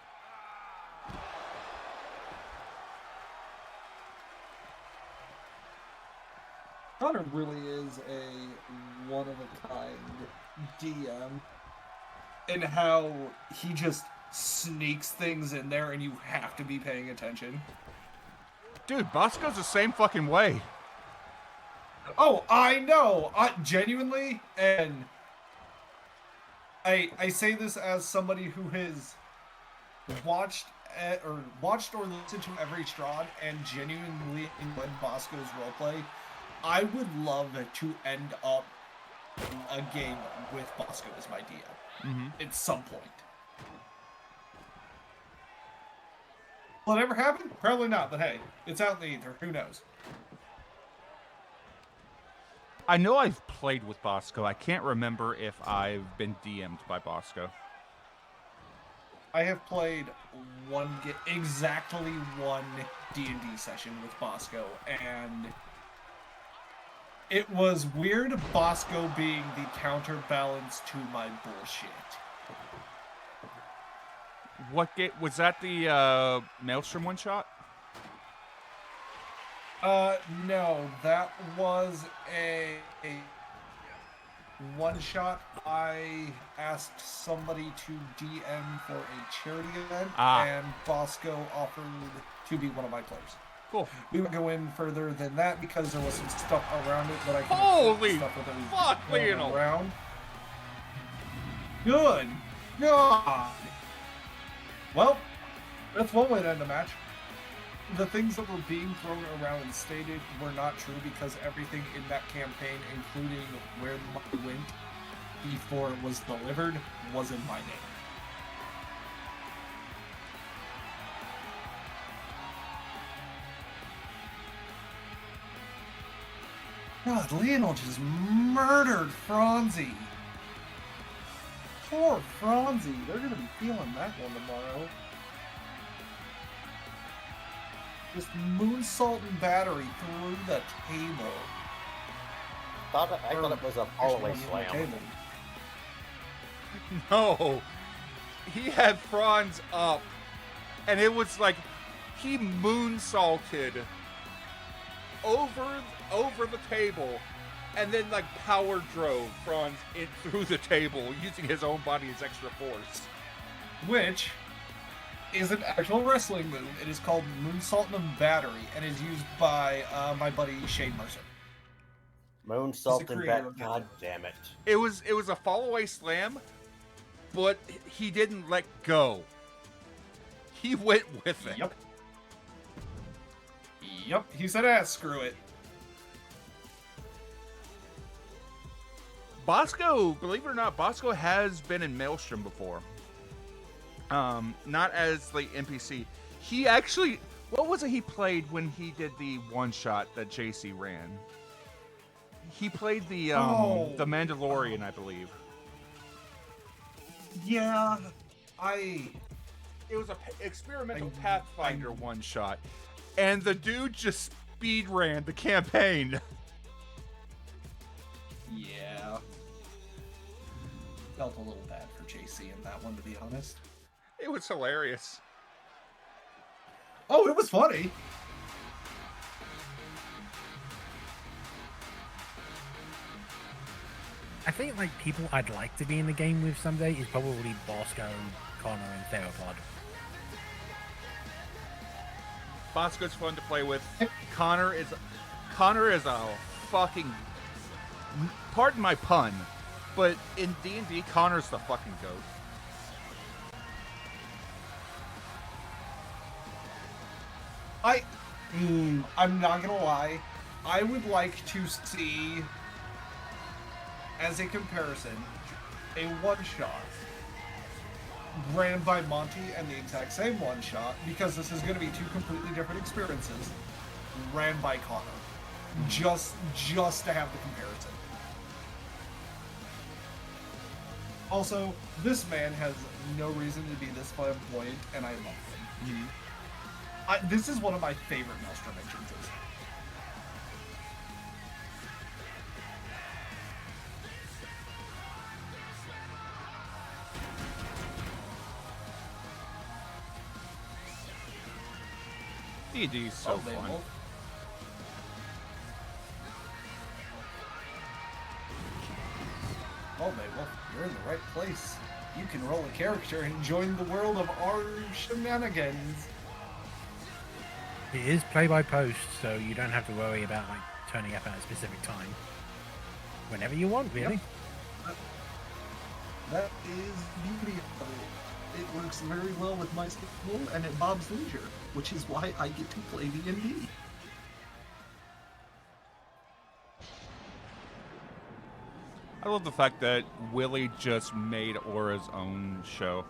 Connor really is a one-of-a-kind DM in how he just sneaks things in there and you have to be paying attention. Dude, Bosco's the same fucking way. Oh, I know! Genuinely, and I say this as somebody who has watched or listened to every Strahd and genuinely enjoyed Bosco's roleplay, I would love to end up a game with Bosco as my DM at some point. Will it ever happen? Probably not, but hey, it's out in the ether. Who knows? I know I've played with Bosco. I can't remember if I've been DM'd by Bosco. I have played exactly one D&D session with Bosco, and it was weird Bosco being the counterbalance to my bullshit. What game was that? The Maelstrom one shot? No, that was a one shot. I asked somebody to DM for a charity event, and Bosco offered to be one of my players. Cool. We would go in further than that because there was some stuff around it that I couldn't Holy stuff that was fuck, going Lionel! around. Good God. Well, that's one way to end a match. The things that were being thrown around and stated were not true because everything in that campaign, including where the money went before it was delivered, was in my name. God, Lionel just murdered Franzi. Poor Franzi. They're going to be feeling that one tomorrow. Just moonsault and battery through the table. I thought it was a fallaway slam. No. He had Franz up, and it was like he moonsaulted over the table, and then like power drove Franz in through the table using his own body as extra force. Which is an actual wrestling move. It is called Moonsault and Battery, and is used by my buddy Shane Mercer. Moonsault and Battery. God damn it! It was a fall away slam, but he didn't let go. He went with it. Yep. He said, screw it. Bosco, believe it or not, Bosco has been in Maelstrom before. Not as the NPC. He actually, what was it he played when he did the one shot that JC ran? He played the Mandalorian, I believe. Yeah, It was a experimental Pathfinder one shot, and the dude just speed ran the campaign. Yeah. Felt a little bad for JC in that one, to be honest. It was hilarious. Oh, it was funny. I think like people I'd like to be in the game with someday is probably Bosco, Connor, and Theropod. Bosco's fun to play with. Connor is a fucking, pardon my pun, but in D&D, Connor's the fucking goat. I'm not gonna lie. I would like to see, as a comparison, a one-shot ran by Monty and the exact same one-shot, because this is going to be two completely different experiences, ran by Connor. Just to have the comparison. Also, this man has no reason to be this flamboyant, and I love him. This is one of my favorite Maelstrom entrances. D&D is so fun. Well, Mabel, you're in the right place. You can roll a character and join the world of our shenanigans. It is play by post, so you don't have to worry about like turning up at a specific time. Whenever you want, really. Yep. That is the beauty of it. It works very well with my schedule and at Bob's leisure, which is why I get to play D&D. I love the fact that Willie just made Aura's own show.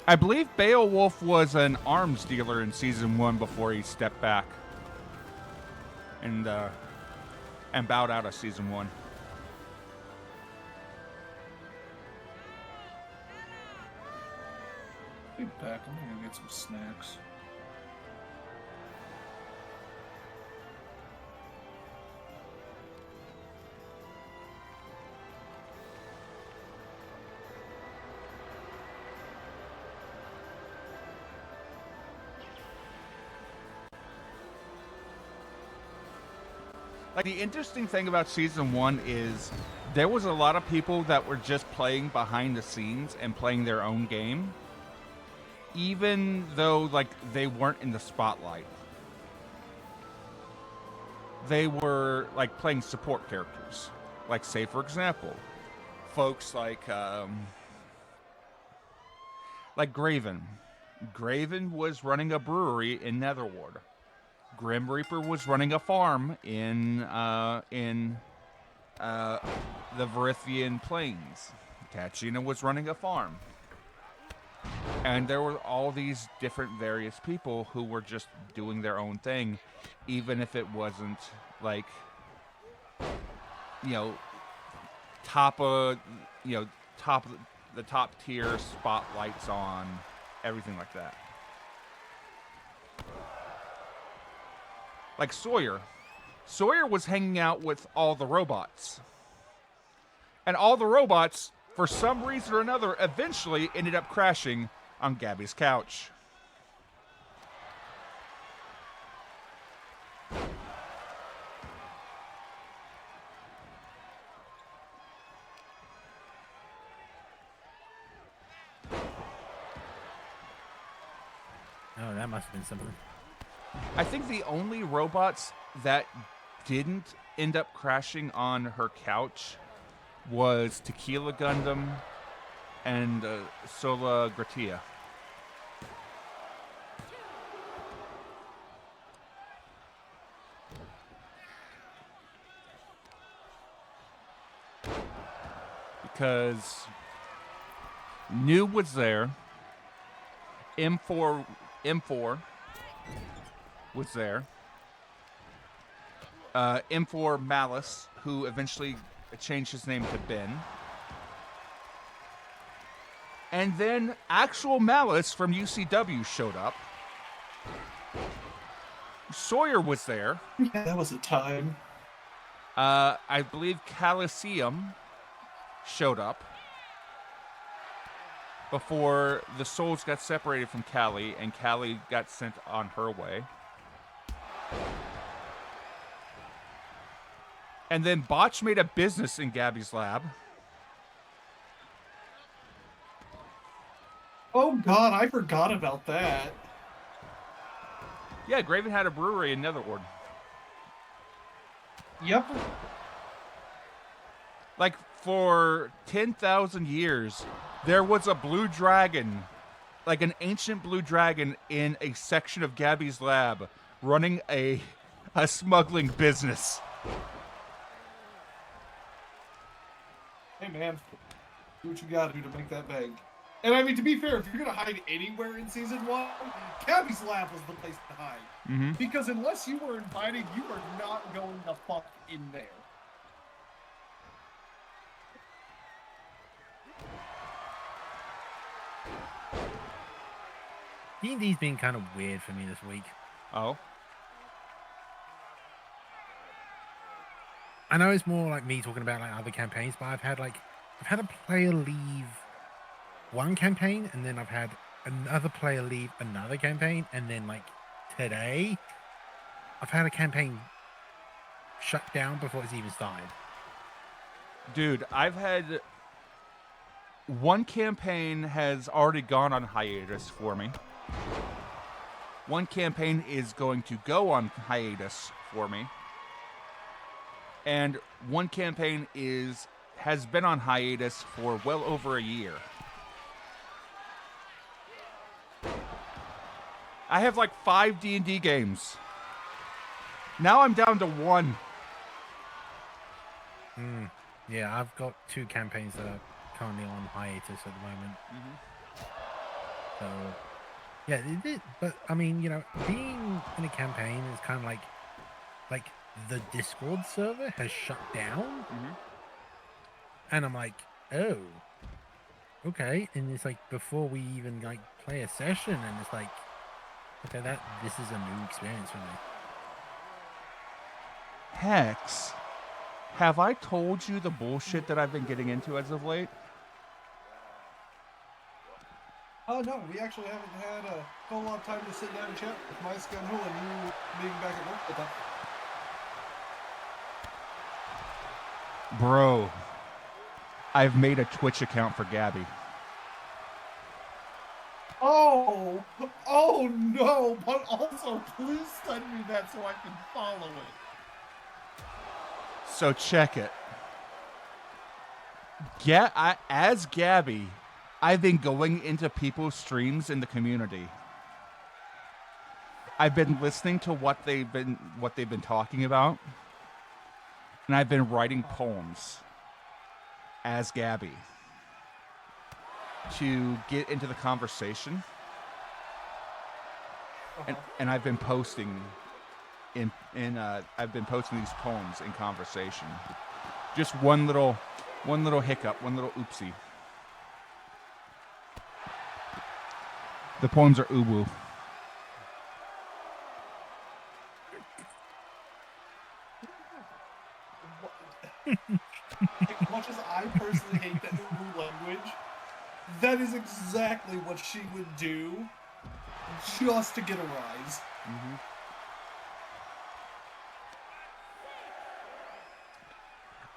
I believe Beowulf was an arms dealer in season 1 before he stepped back and bowed out of season 1. Be back. I'm gonna get some snacks. Like, the interesting thing about season 1 is there was a lot of people that were just playing behind the scenes and playing their own game, even though, like, they weren't in the spotlight. They were, like, playing support characters. Like, say, for example, folks like Graven. Graven was running a brewery in Netherward. Grim Reaper was running a farm in the Verithian Plains. Kachina was running a farm. And there were all these different various people who were just doing their own thing, even if it wasn't, like, top tier spotlights on, everything like that. Like Sawyer. Sawyer was hanging out with all the robots. And all the robots, for some reason or another, eventually ended up crashing on Gabby's couch. Oh, that must have been something. I think the only robots that didn't end up crashing on her couch was Tequila Gundam and Sola Gratia. Because New was there, M4 was there. M4 Malice, who eventually changed his name to Ben. And then actual Malice from UCW showed up. Sawyer was there. Yeah, that was a time. I believe Coliseum showed up before the souls got separated from Callie and Callie got sent on her way. And then Botch made a business in Gabby's lab. Oh god, I forgot about that. Yeah, Graven had a brewery in Netherward. Yep. Like, for 10,000 years, there was a blue dragon, like an ancient blue dragon in a section of Gabby's lab running a smuggling business. Hey man, do what you gotta do to make that bank. And I mean, to be fair, if you're gonna hide anywhere in season 1, Gabby's lab was the place to hide. Mm-hmm. Because unless you were invited, you are not going the fuck in there. D&D's been kind of weird for me this week. Oh? I know it's more like me talking about like other campaigns, but I've had a player leave one campaign, and then I've had another player leave another campaign, and then like today, I've had a campaign shut down before it's even started. Dude, I've had one campaign has already gone on hiatus for me. One campaign is going to go on hiatus for me. And one campaign has been on hiatus for well over a year. I have like 5 D&D games. Now I'm down to 1. Yeah, I've got 2 campaigns that are currently on hiatus at the moment. So, yeah, but I mean, you know, being in a campaign is kind of like the Discord server has shut down, and I'm like, oh, okay, and it's like before we even like play a session, and it's like, okay, this is a new experience for me. Hex, have I told you the bullshit that I've been getting into as of late? Oh, no, we actually haven't had a whole lot of time to sit down and chat with my schedule and you being back at work with that. Bro, I've made a Twitch account for Gabby. Oh no, but also please send me that so I can follow it. So check it. As Gabby, I've been going into people's streams in the community. I've been listening to what they've been talking about, and I've been writing poems as Gabby to get into the conversation. And I've been posting I've been posting these poems in conversation. Just one little hiccup, one little oopsie. The poems are uwu. As much as I personally hate the Ubu language, that is exactly what she would do just to get a rise.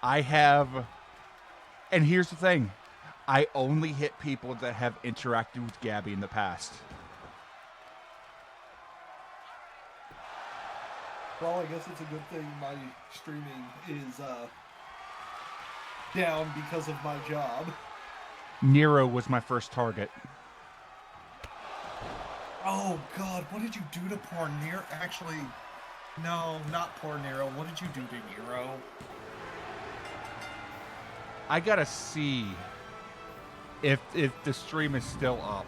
I have, and here's the thing, I only hit people that have interacted with Gabby in the past. Well, I guess it's a good thing my streaming is down because of my job. Nero was my first target. Oh God, what did you do to poor Nero? Actually, no, not poor Nero. What did you do to Nero? I gotta see if the stream is still up.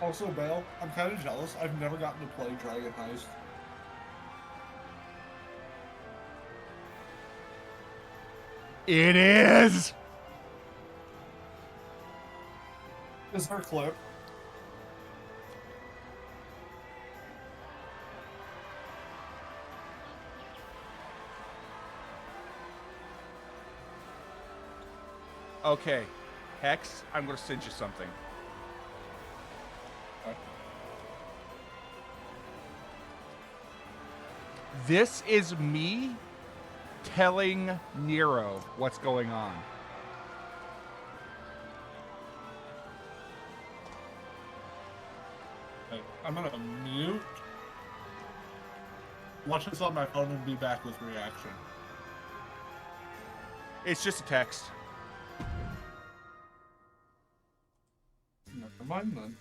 Also, Bale, I'm kind of jealous. I've never gotten to play Dragon Heist. It is! Is her clip? Okay, Hex, I'm gonna send you something. This is me telling Nero what's going on. Okay, I'm gonna mute. Watch this on my phone and be back with reaction. It's just a text. Never mind then.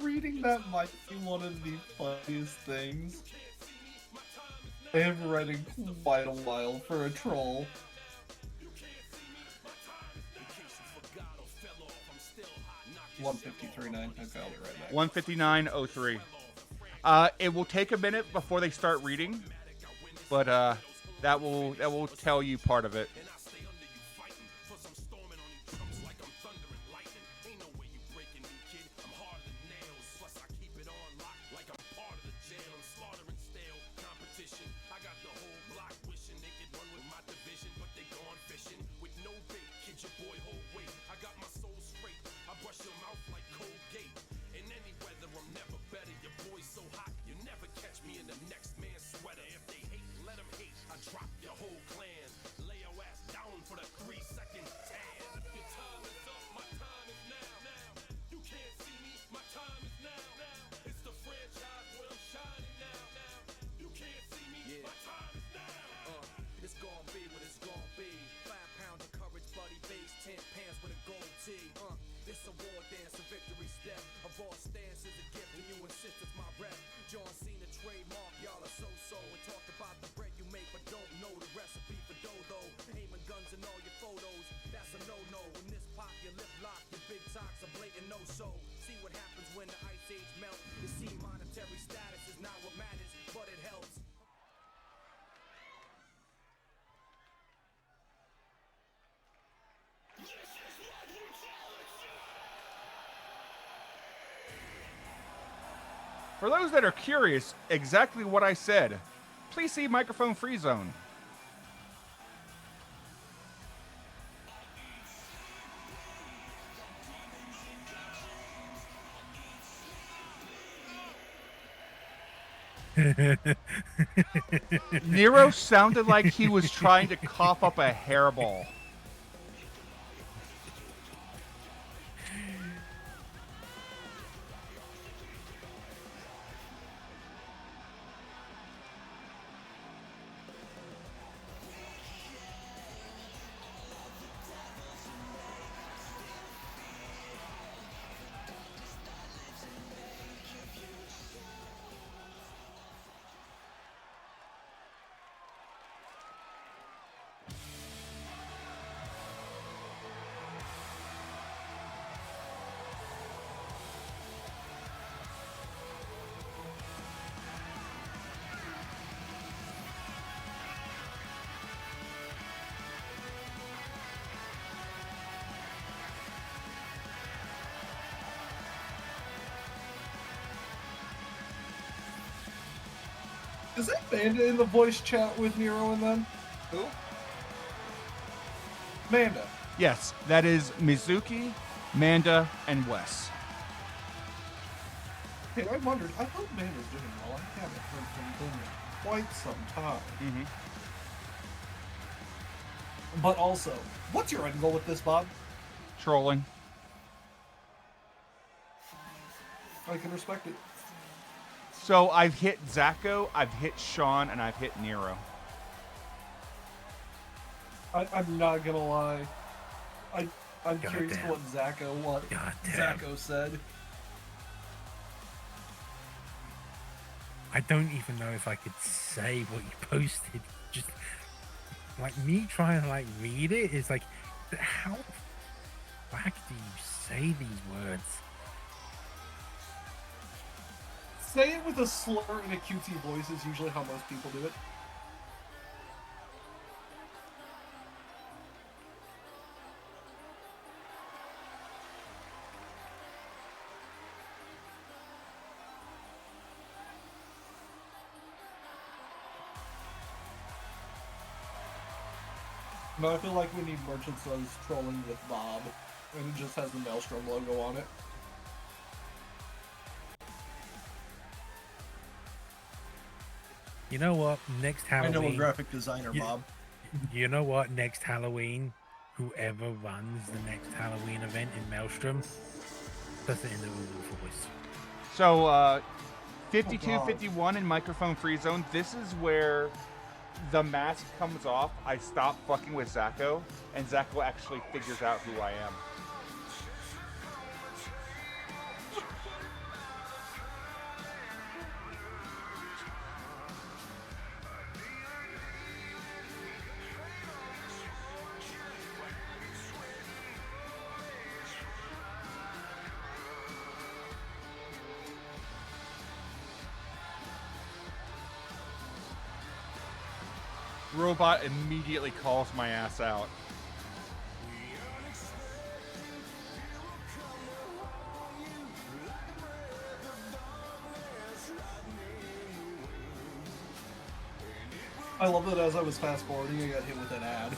Reading that might be one of the funniest things I have read in quite a while for a troll. $153.9. I found it right back. 159.03. It will take a minute before they start reading, but that will tell you part of it. It's a war dance, a victory step. A raw stance is a gift, and you insist it's my rep. John Cena trademark, y'all are so-so. And talk about the bread you make, but don't know the recipe for dough. Aiming guns in all your photos, that's a no-no. When this pop, your lip lock, your big talks a blatant no-so. See what happens when the ice age melt. You see, monetary status is not what matters, but it helps. For those that are curious exactly what I said, please see Microphone Free Zone. Nero sounded like he was trying to cough up a hairball. Is that Manda in the voice chat with Nero and them? Who? Manda. Yes, that is Mizuki, Manda, and Wes. Hey, I wondered, I hope Manda's doing well. I haven't heard from him in quite some time. Mm-hmm. But also, what's your end goal with this, Bob? Trolling. I can respect it. So I've hit Zacho, I've hit Sean, and I've hit Nero. I'm not gonna lie. I'm curious damn. what Zacho said. I don't even know if I could say what you posted. Just like me trying to like read it is like, how whack do you say these words? Say it with a slur and a cutesy voice is usually how most people do it. No, I feel like we need merchant says trolling with Bob, and it just has the Maelstrom logo on it. You know what? Next Halloween. I know a graphic designer, Bob. You know what? Next Halloween, whoever runs the next Halloween event in Maelstrom, does it in the Uwu voice. So, 5251 in Microphone Free Zone, this is where the mask comes off. I stop fucking with Zacho, and Zacho actually figures out who I am. Robot immediately calls my ass out. I love that as I was fast forwarding, I got hit with an ad.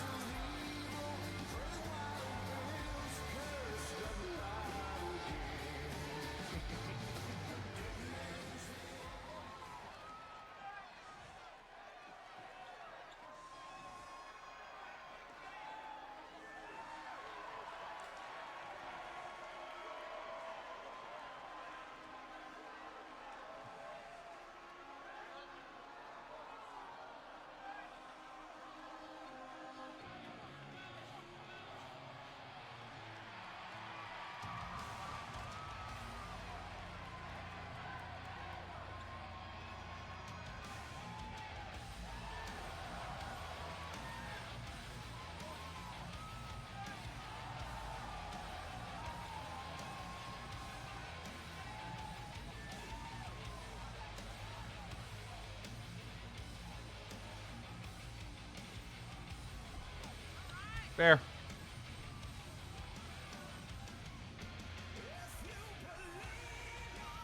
Fair.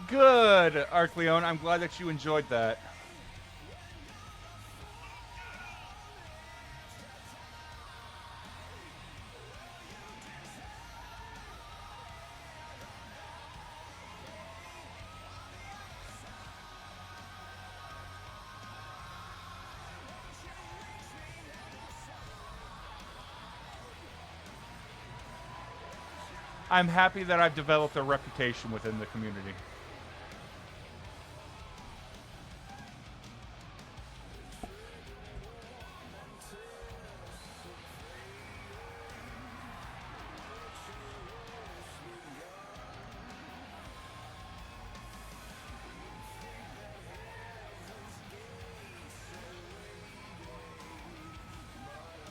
Good, Arcleon. I'm glad that you enjoyed that. I'm happy that I've developed a reputation within the community.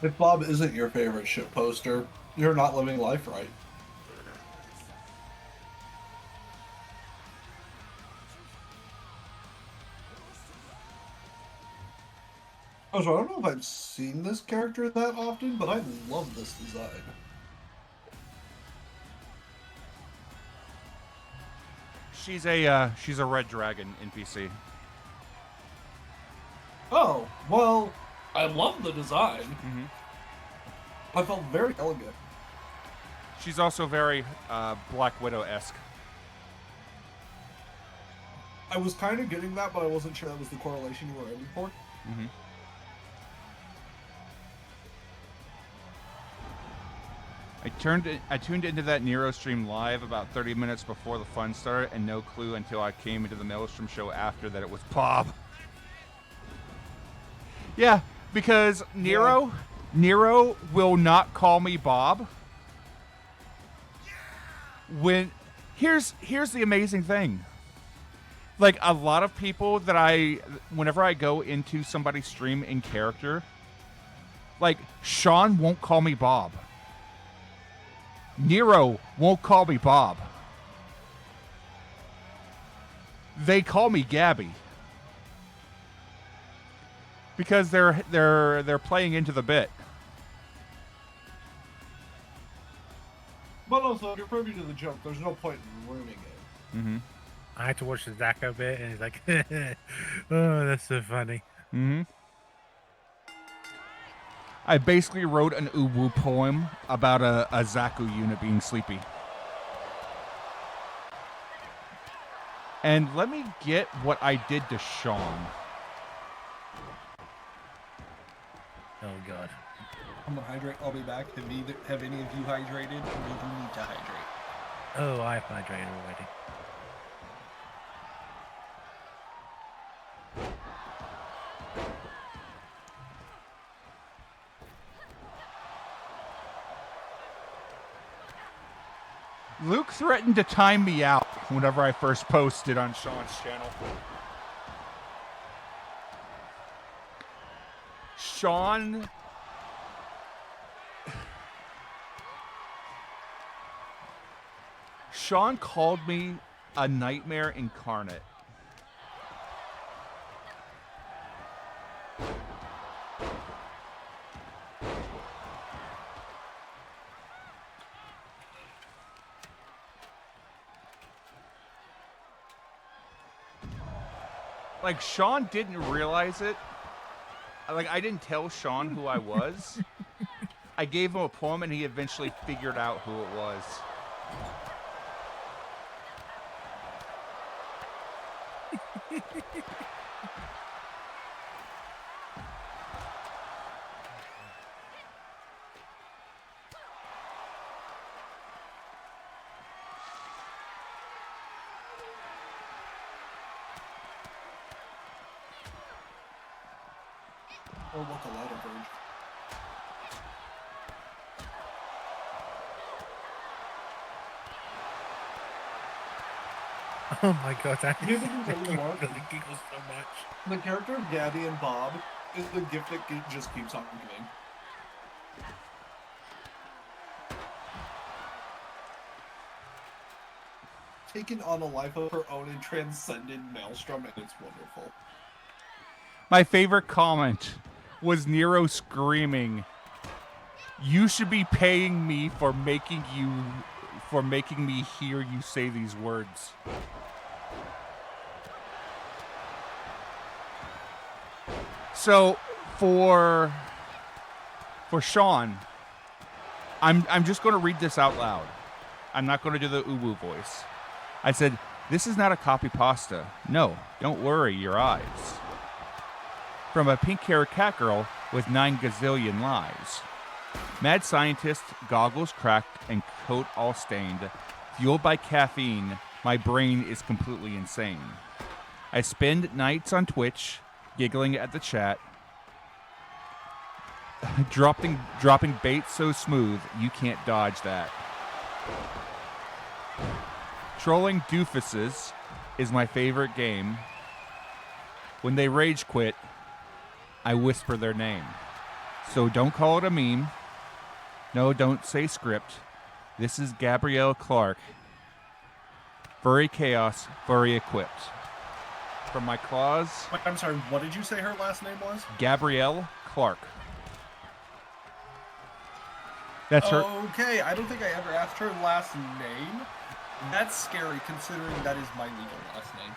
If Bob isn't your favorite ship poster, you're not living life right. Also, I don't know if I've seen this character that often, but I love this design. She's a red dragon NPC. Oh, well, I love the design. Mm-hmm. I felt very elegant. She's also very Black Widow-esque. I was kind of getting that, but I wasn't sure that was the correlation you were aiming for. Mm-hmm. I tuned into that Nero stream live about 30 minutes before the fun started, and no clue until I came into the Maelstrom show after that it was Bob. Yeah, because Nero will not call me Bob. Here's the amazing thing. Like, a lot of people that whenever I go into somebody's stream in character, like, Sean won't call me Bob. Nero won't call me Bob. They call me Gabby. Because they're playing into the bit. But also, if you're privy to the joke, there's no point in ruining it. Mm-hmm. I had to watch the Zacho bit, and he's like, oh, that's so funny. Mm-hmm. I basically wrote an Uwu poem about a Zaku unit being sleepy. And let me get what I did to Sean. Oh, God. I'm gonna hydrate. I'll be back. Have any of you hydrated? Or do you need to hydrate? Oh, I've hydrated already. Luke threatened to time me out whenever I first posted on Sean's channel. Sean called me a nightmare incarnate. Like, Sean didn't realize it. Like, I didn't tell Sean who I was. I gave him a poem and he eventually figured out who it was. Or what the ladder bridge. Oh my God, that You can tell you what, really giggles so much. the character of Gabby and Bob is the gift that just keeps on giving. Taking on a life of her own and transcended Maelstrom, and it's wonderful. My favorite comment was Nero screaming, You should be paying me for making me hear you say these words. So for Sean, I'm just going to read this out loud. I'm not going to do the uwu voice. I said, "This is not a copy pasta. No, don't worry your eyes." From a pink-haired cat girl with 9 gazillion lives. Mad scientist, goggles cracked and coat all stained. Fueled by caffeine, my brain is completely insane. I spend nights on Twitch, giggling at the chat, dropping bait so smooth you can't dodge that. Trolling doofuses is my favorite game. When they rage quit, I whisper their name. So don't call it a meme. No, don't say script. This is Gabrielle Clark. Furry chaos, furry equipped. From my claws... Wait, I'm sorry, what did you say her last name was? Gabrielle Clark. That's her... Okay, I don't think I ever asked her last name. That's scary, considering that is my legal last name.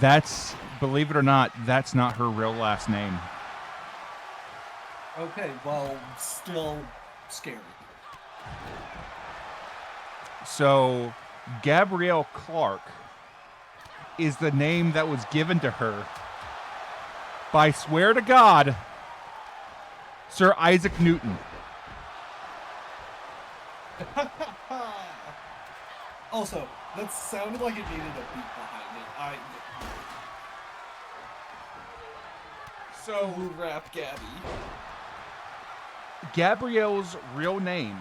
That's, believe it or not, that's not her real last name. Okay, well, still scary. So, Gabrielle Clark is the name that was given to her by, swear to God, Sir Isaac Newton. Also, that sounded like it needed a beat behind it. So, rap Gabby. Gabrielle's real name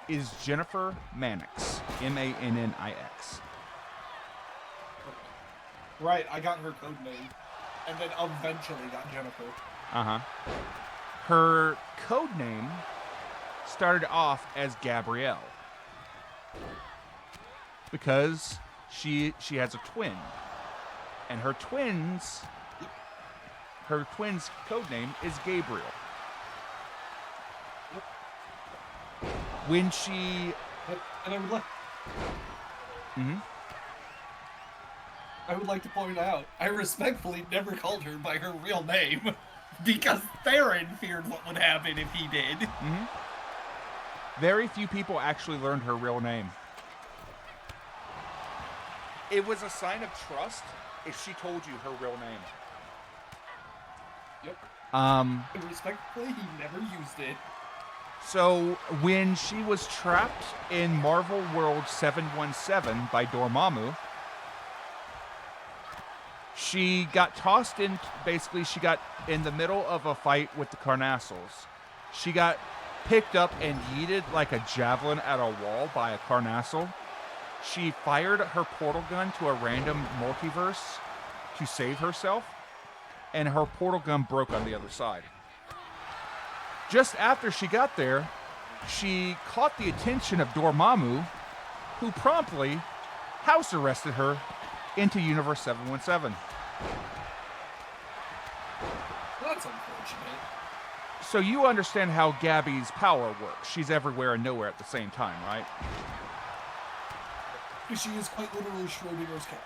is Jennifer Mannix. Mannix. Right, I got her code name, and then eventually got Jennifer. Uh-huh. Her code name started off as Gabrielle because she has a twin, and her twin's code name is Gabriel. When she... And I would like... Mm-hmm. I would like to point out, I respectfully never called her by her real name, because Theron feared what would happen if he did. Mm-hmm. Very few people actually learned her real name. It was a sign of trust if she told you her real name. Yep. And respectfully, he never used it. So, when she was trapped in Marvel World 717 by Dormammu, she got tossed in, basically she got in the middle of a fight with the Carnassals. She got picked up and yeeted like a javelin at a wall by a Carnassal. She fired her portal gun to a random multiverse to save herself, and her portal gun broke on the other side. Just after she got there, she caught the attention of Dormammu, who promptly house arrested her into Universe 717. That's unfortunate. So you understand how Gabby's power works. She's everywhere and nowhere at the same time, right? She is quite literally Schrodinger's cat.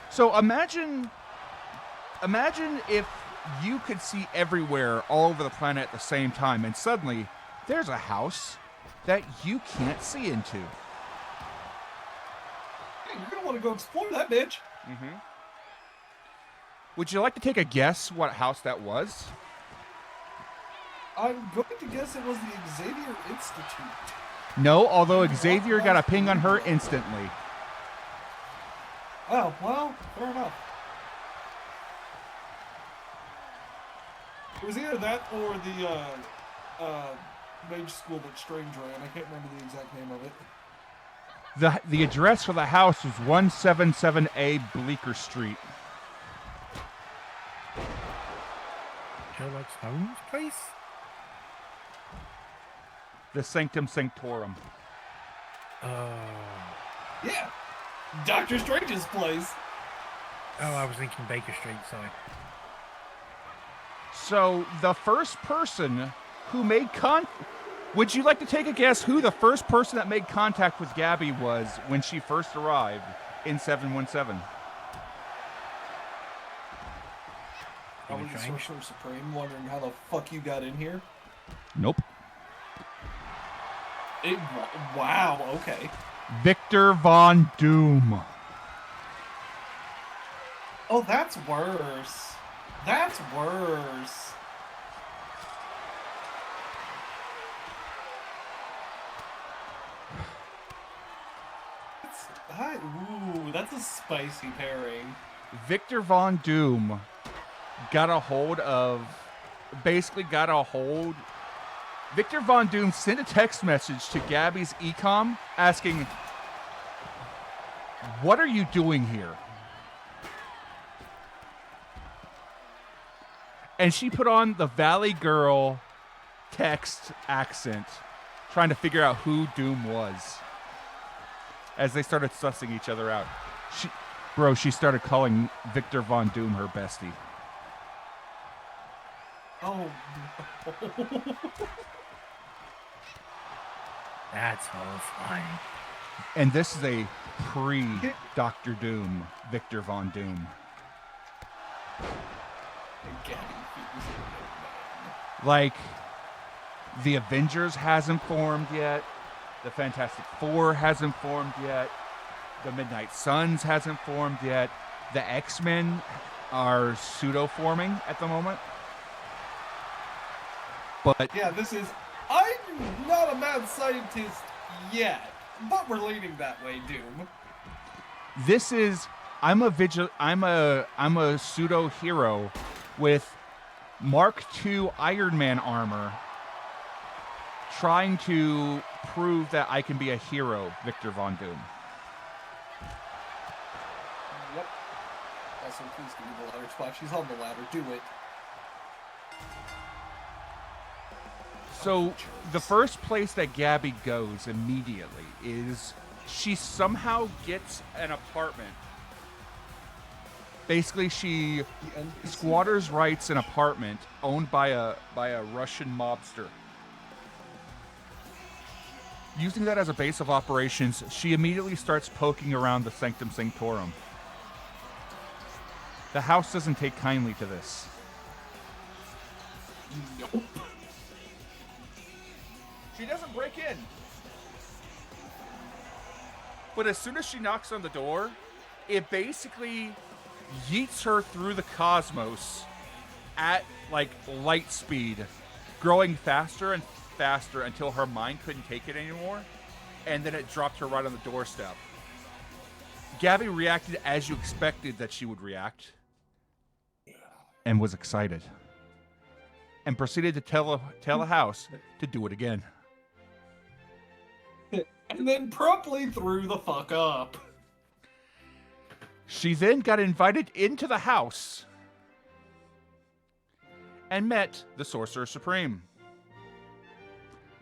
So imagine if you could see everywhere all over the planet at the same time, and suddenly there's a house that you can't see into. Hey, you're gonna want to go explore that bitch. Mm-hmm. Would you like to take a guess what house that was? I'm going to guess it was the Xavier Institute. No, although Xavier got a ping on her instantly. Oh, well, fair enough. It was either that or the mage school that Strange ran. I can't remember the exact name of it. The address for the house was 177A Bleecker Street. Sherlock Holmes' place? The Sanctum Sanctorum. Yeah. Doctor Strange's place. Oh, I was thinking Baker Street, sorry. So, the first person who made Would you like to take a guess who the first person that made contact with Gabby was when she first arrived in 717? Probably the Sorcerer Supreme, wondering how the fuck you got in here. Nope. Wow, okay. Victor Von Doom. Oh, that's worse. That's worse. Ooh, that's a spicy pairing. Victor Von Doom Victor Von Doom sent a text message to Gabby's ecom asking, "What are you doing here?" And she put on the Valley Girl text accent, trying to figure out who Doom was. As they started sussing each other out. She started calling Victor Von Doom her bestie. Oh, no. That's horrifying. And this is a pre-Dr. Doom, Victor Von Doom. Like, the Avengers hasn't formed yet. The Fantastic Four hasn't formed yet. The Midnight Suns hasn't formed yet. The X-Men are pseudo-forming at the moment. But yeah, I'm not a mad scientist yet, but we're leaning that way, Doom. This is I'm a pseudo hero with Mark II Iron Man armor, trying to prove that I can be a hero, Victor Von Doom. Yep. Also, please give me the ladder spot. She's on the ladder. Do it. So, the first place that Gabby goes immediately is she somehow gets an apartment. Basically, she squatters rights an apartment owned by a Russian mobster. Using that as a base of operations, she immediately starts poking around the Sanctum Sanctorum. The house doesn't take kindly to this. Nope. She doesn't break in. But as soon as she knocks on the door, it basically yeets her through the cosmos at, like, light speed, growing faster and faster until her mind couldn't take it anymore, and then it dropped her right on the doorstep. Gabby reacted as you expected that she would react, and was excited, and proceeded to tell the house to do it again. And then promptly threw the fuck up. She then got invited into the house and met the Sorcerer Supreme,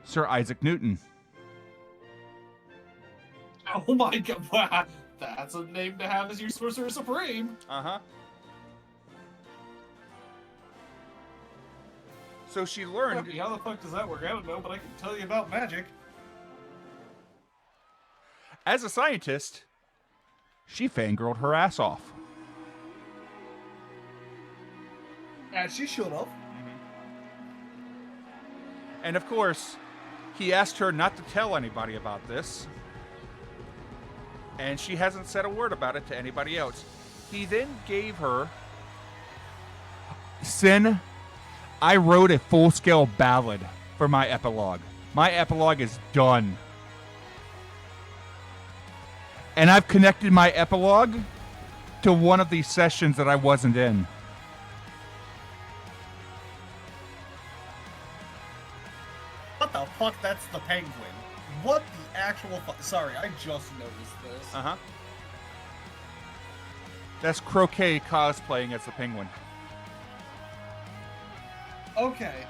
Sir Isaac Newton. Oh my god, wow. That's a name to have as your Sorcerer Supreme. Uh-huh. So she learned... How the fuck does that work? I don't know, but I can tell you about magic. As a scientist, she fangirled her ass off. As she should have. And of course, he asked her not to tell anybody about this. And she hasn't said a word about it to anybody else. He then gave her... Sin, I wrote a full-scale ballad for my epilogue. My epilogue is done. And I've connected my epilogue to one of these sessions that I wasn't in. What the fuck? That's the penguin. What the actual fuck? Sorry, I just noticed this. Uh-huh. That's Croquet cosplaying as the penguin. Okay.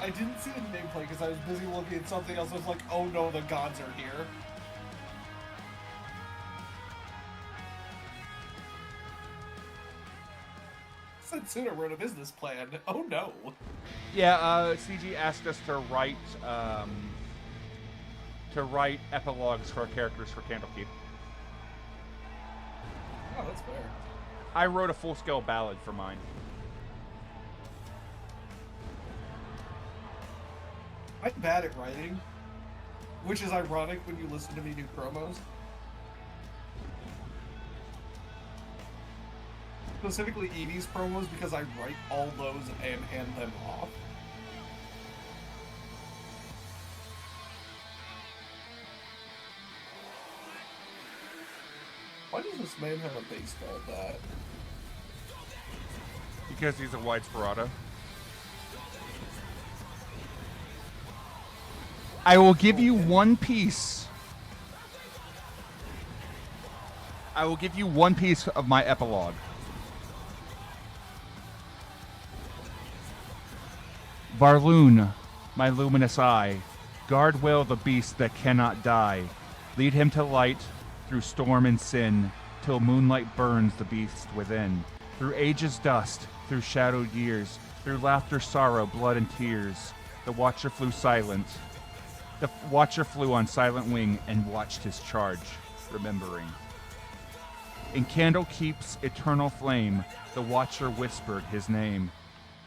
I didn't see the nameplate because I was busy looking at something else. I was like, oh no, the gods are here. Setsuna wrote a business plan. Oh no. Yeah, CG asked us to write epilogues for our characters for Candlekeep. Oh, that's fair. I wrote a full-scale ballad for mine. I'm bad at writing, which is ironic when you listen to me do promos. Specifically Edie's promos, because I write all those and hand them off. Why does this man have a baseball bat? Because he's a wide Sperado. I will give you one piece. I will give you one piece of my epilogue. Varloon, my luminous eye, guard well the beast that cannot die. Lead him to light through storm and sin, till moonlight burns the beast within. Through ages dust, through shadowed years, through laughter, sorrow, blood, and tears, the Watcher flew silent. The Watcher flew on silent wing and watched his charge, remembering. In Candlekeep's eternal flame, the Watcher whispered his name.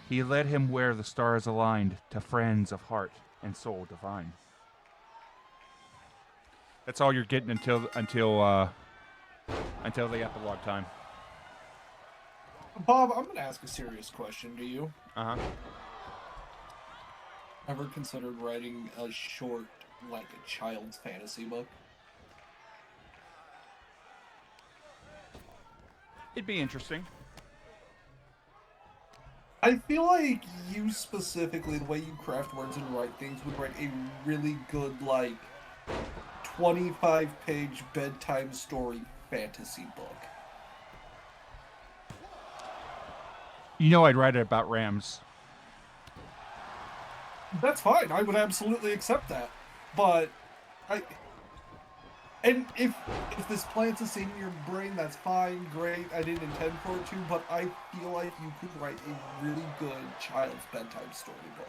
He led him where the stars aligned, to friends of heart and soul divine. That's all you're getting until the epilogue time. Bob, I'm gonna ask a serious question to you. Uh-huh. Ever considered writing a short, like a child's fantasy book? It'd be interesting. I feel like you specifically, the way you craft words and write things, would write a really good, like, 25-page bedtime story fantasy book. You know I'd write it about Rams. That's fine. I would absolutely accept that. But and if this plants a seed in your brain, that's fine, great. I didn't intend for it to, but I feel like you could write a really good child's bedtime storybook.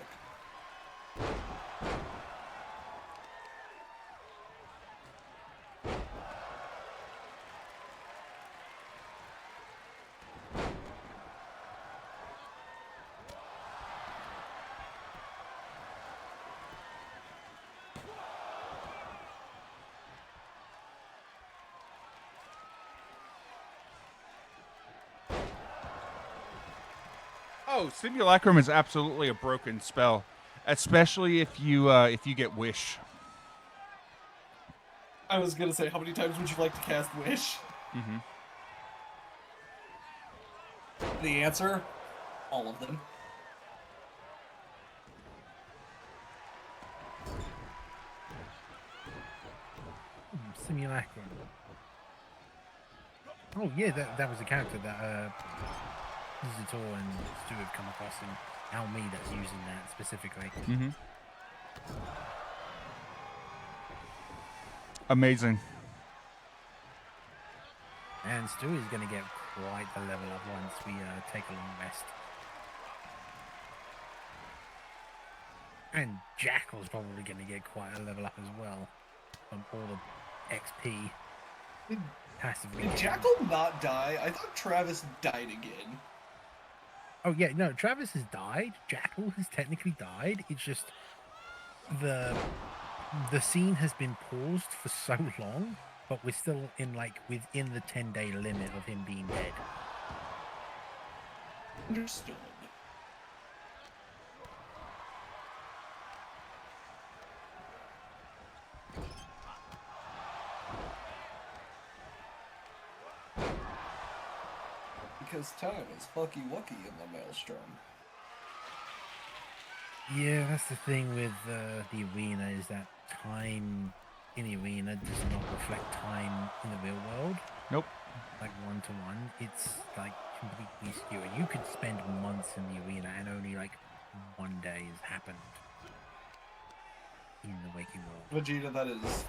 Oh, Simulacrum is absolutely a broken spell, especially if you get Wish. I was gonna say, how many times would you like to cast Wish? Mm-hmm. The answer? All of them. Simulacrum. Oh yeah, that was a character that Zitor and Stu have come across, and Almi that's using that specifically. Mm-hmm. Amazing. And Stu is going to get quite the level up once we take a long rest. And Jackal's probably going to get quite a level up as well from all the XP. Passively. Did Jackal not die? I thought Travis died again. Oh yeah, no, Travis has died. Jackal has technically died. It's just the scene has been paused for so long, but we're still within the 10-day limit of him being dead. Understood. Because time is fucky wucky in the Maelstrom. Yeah, that's the thing with the arena, is that time in the arena does not reflect time in the real world. Nope. Like one-to-one, it's like completely skewed. You could spend months in the arena and only like one day has happened in the waking world. Vegeta, that is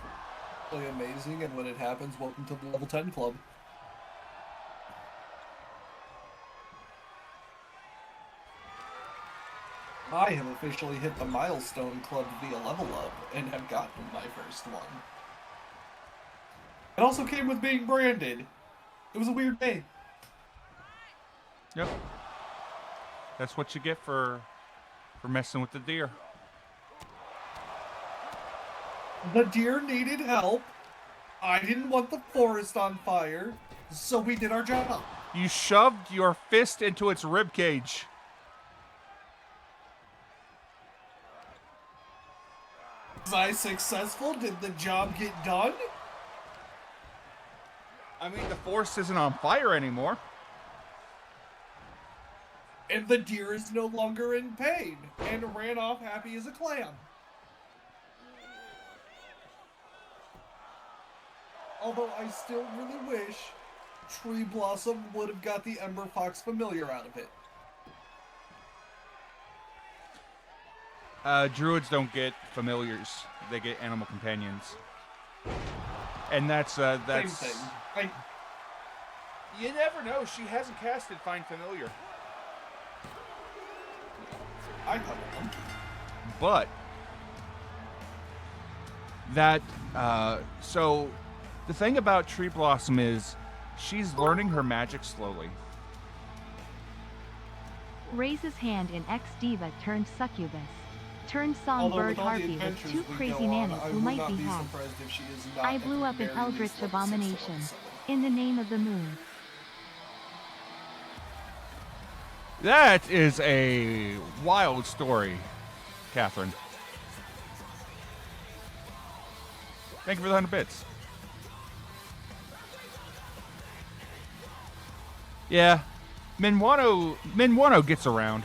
really amazing, and when it happens, welcome to the level 10 club. I have officially hit the milestone club via level up and have gotten my first one. It also came with being branded. It was a weird day. Yep. That's what you get for messing with the deer. The deer needed help. I didn't want the forest on fire, so we did our job. You shoved your fist into its rib cage. Was I successful? Did the job get done? I mean, the forest isn't on fire anymore. And the deer is no longer in pain and ran off happy as a clam. Although I still really wish Tree Blossom would have got the Ember Fox familiar out of it. Druids don't get familiars; they get animal companions, and that's. Same thing. You never know. She hasn't casted Find Familiar. I have a monkey. But that so the thing about Tree Blossom is she's learning her magic slowly. Raises hand in X Diva turned succubus. Turned songbird harpy with two crazy nannies who might be hacked. I blew up an eldritch abomination. In the name of the moon. That is a wild story, Catherine. Thank you for the 100 bits. Yeah, Minwano gets around.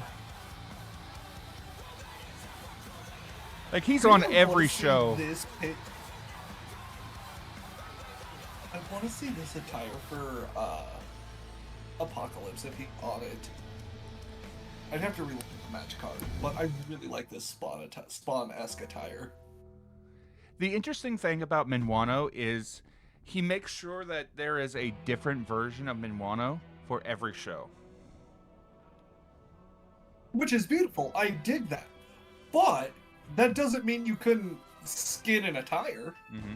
Like, he's on every show. I want to see this attire for Apocalypse if he's on it. I'd have to relook at the match card, but I really like this Spawn-esque attire. The interesting thing about Minwano is he makes sure that there is a different version of Minwano for every show. Which is beautiful. I dig that. But that doesn't mean you couldn't skin an attire. Mm-hmm.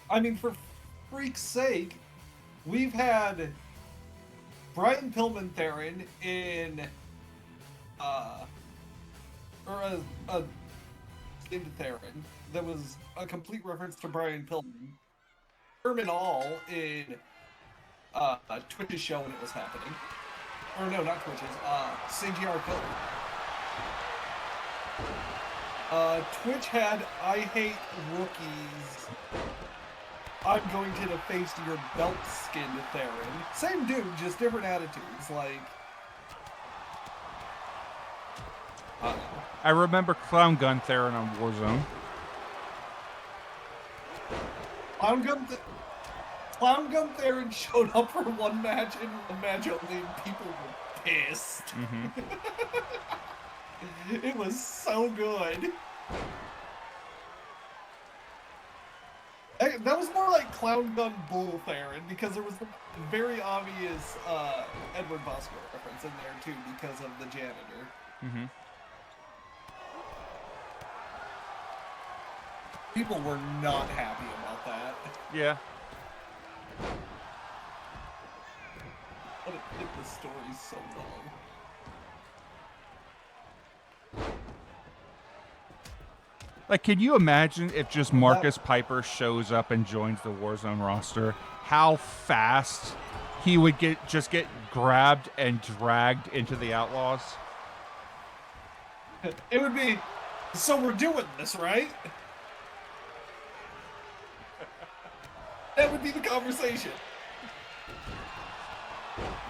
I mean, for freak's sake, we've had Brian Pillman Theron in a skinned Theron that was a complete reference to Brian Pillman. Herman All in Twitch's show when it was happening. Or no, not Twitch's, CGR Killer. Twitch had I Hate Rookies. I'm going to deface your belt skinned Theron. Same dude, just different attitudes, like... I remember Clown Gun Theron on Warzone. Clown Gun Theron showed up for one match and one match only, and people were pissed. Mm-hmm. It was so good. That was more like Clown Gun Bull Theron, because there was a very obvious Edward Bosco reference in there too, because of the janitor. Mm-hmm. People were not happy about that. Yeah. But it hit the story so long. Like, can you imagine if just Marcus Piper shows up and joins the Warzone roster? How fast he would get grabbed and dragged into the Outlaws? It would be, so we're doing this, right? That would be the conversation.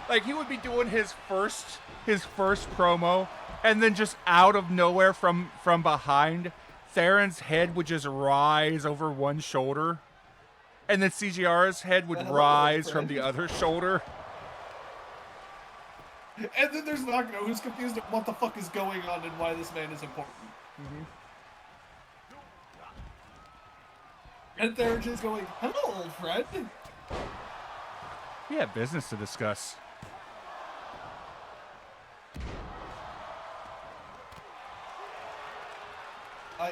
Like, he would be doing his first promo, and then just out of nowhere from behind, Theron's head would just rise over one shoulder, and then CGR's head would rise from the other shoulder. And then there's Nagano, who's confused at what the fuck is going on and why this man is important. Mm-hmm. And they're just going, hello, old friend. We have business to discuss.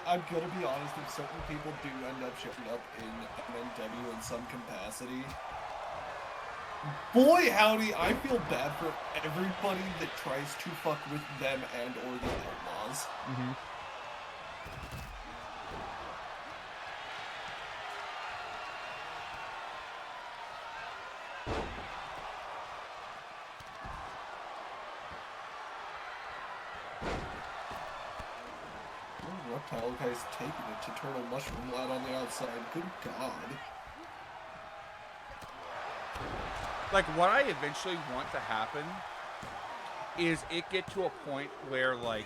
I'm gonna be honest, if certain people do end up showing up in MNW in some capacity, boy howdy, I feel bad for everybody that tries to fuck with them and or the Outlaws. Mm-hmm. Reptile guy's taking it to Turtle Mushroom Lad on the outside. Good God. Like, what I eventually want to happen is it get to a point where, like,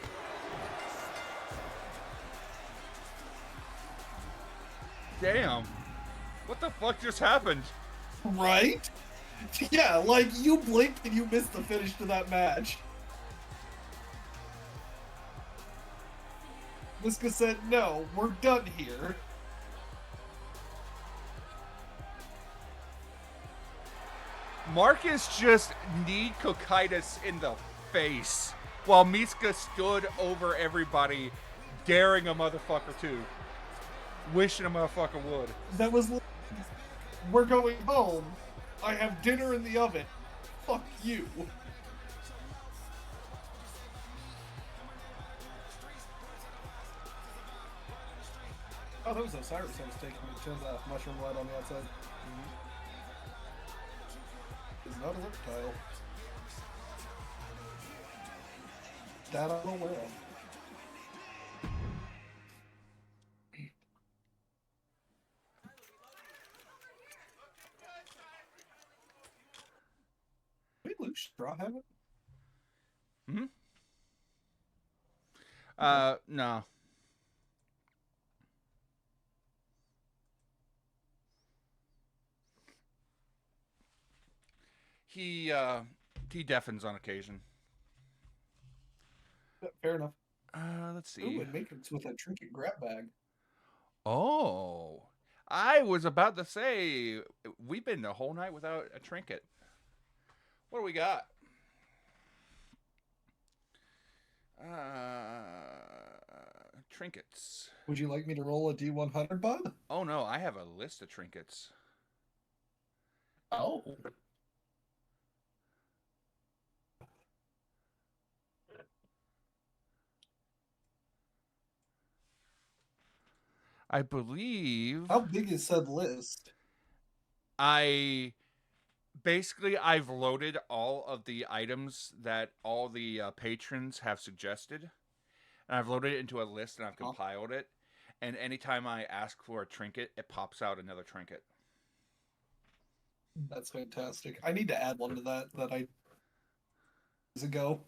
damn, what the fuck just happened? Right? Yeah, like, you blinked and you missed the finish to that match. Miska said, no, we're done here. Marcus just kneed Cocytus in the face while Miska stood over everybody, daring a motherfucker to. Wishing a motherfucker would. That was like, we're going home. I have dinner in the oven. Fuck you. Oh, that was Osiris I was taking me to the mushroom light on the outside. It's not a reptile. That I'm aware of. Did we lose Straw Habit? Hmm? No. He deafens on occasion. Fair enough. Let's see. Ooh, and Matrix with a trinket grab bag. Oh, I was about to say, we've been the whole night without a trinket. What do we got? Trinkets. Would you like me to roll a D100, Bob? Oh no, I have a list of trinkets. Oh. I believe. How big is said list? I've loaded all of the items that all the patrons have suggested, and I've loaded it into a list and I've compiled it. And anytime I ask for a trinket, it pops out another trinket. That's fantastic. I need to add one to that I years ago.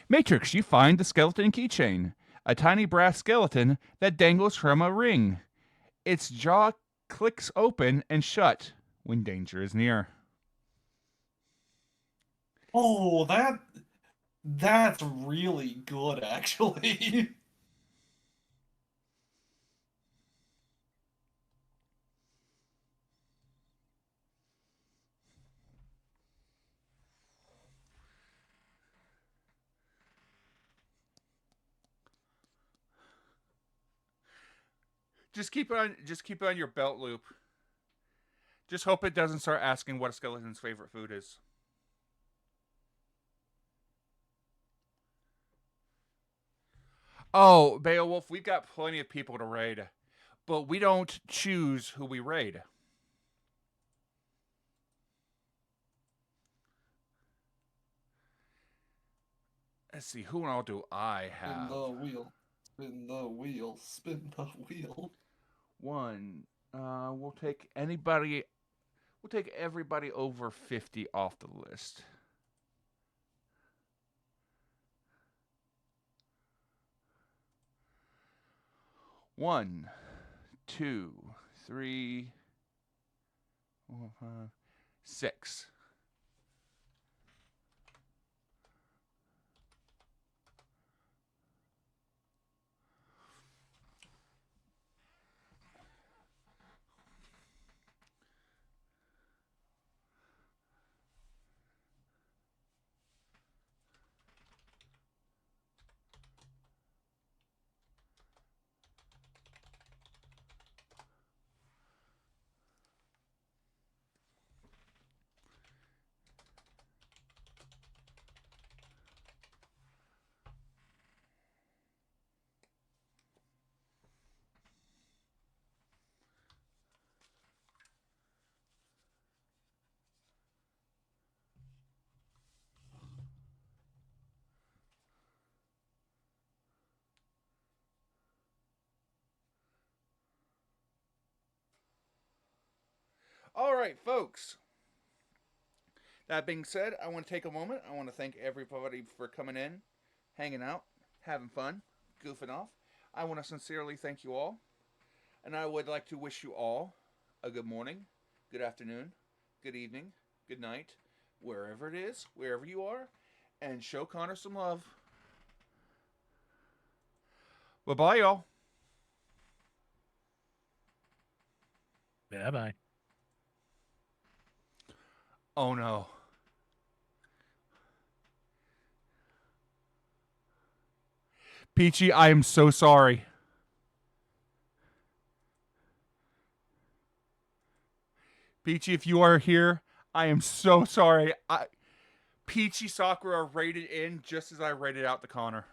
Matrix, you find the skeleton keychain, a tiny brass skeleton that dangles from a ring. Its jaw clicks open and shut when danger is near. Oh, that's really good, actually. Just keep it on your belt loop. Just hope it doesn't start asking what a skeleton's favorite food is. Oh, Beowulf, we've got plenty of people to raid, but we don't choose who we raid. Let's see, who all do I have? Spin the wheel. Spin the wheel. Spin the wheel. One. We'll take anybody. We'll take everybody over 50 off the list. One, two, three, four, five, six. All right, folks. That being said, I want to take a moment. I want to thank everybody for coming in, hanging out, having fun, goofing off. I want to sincerely thank you all. And I would like to wish you all a good morning, good afternoon, good evening, good night, wherever it is, wherever you are, and show Connor some love. Bye-bye, y'all. Bye-bye. Oh, no. Peachy, I am so sorry. Peachy, if you are here, I am so sorry. Peachy Sakura rated in just as I rated out the Connor.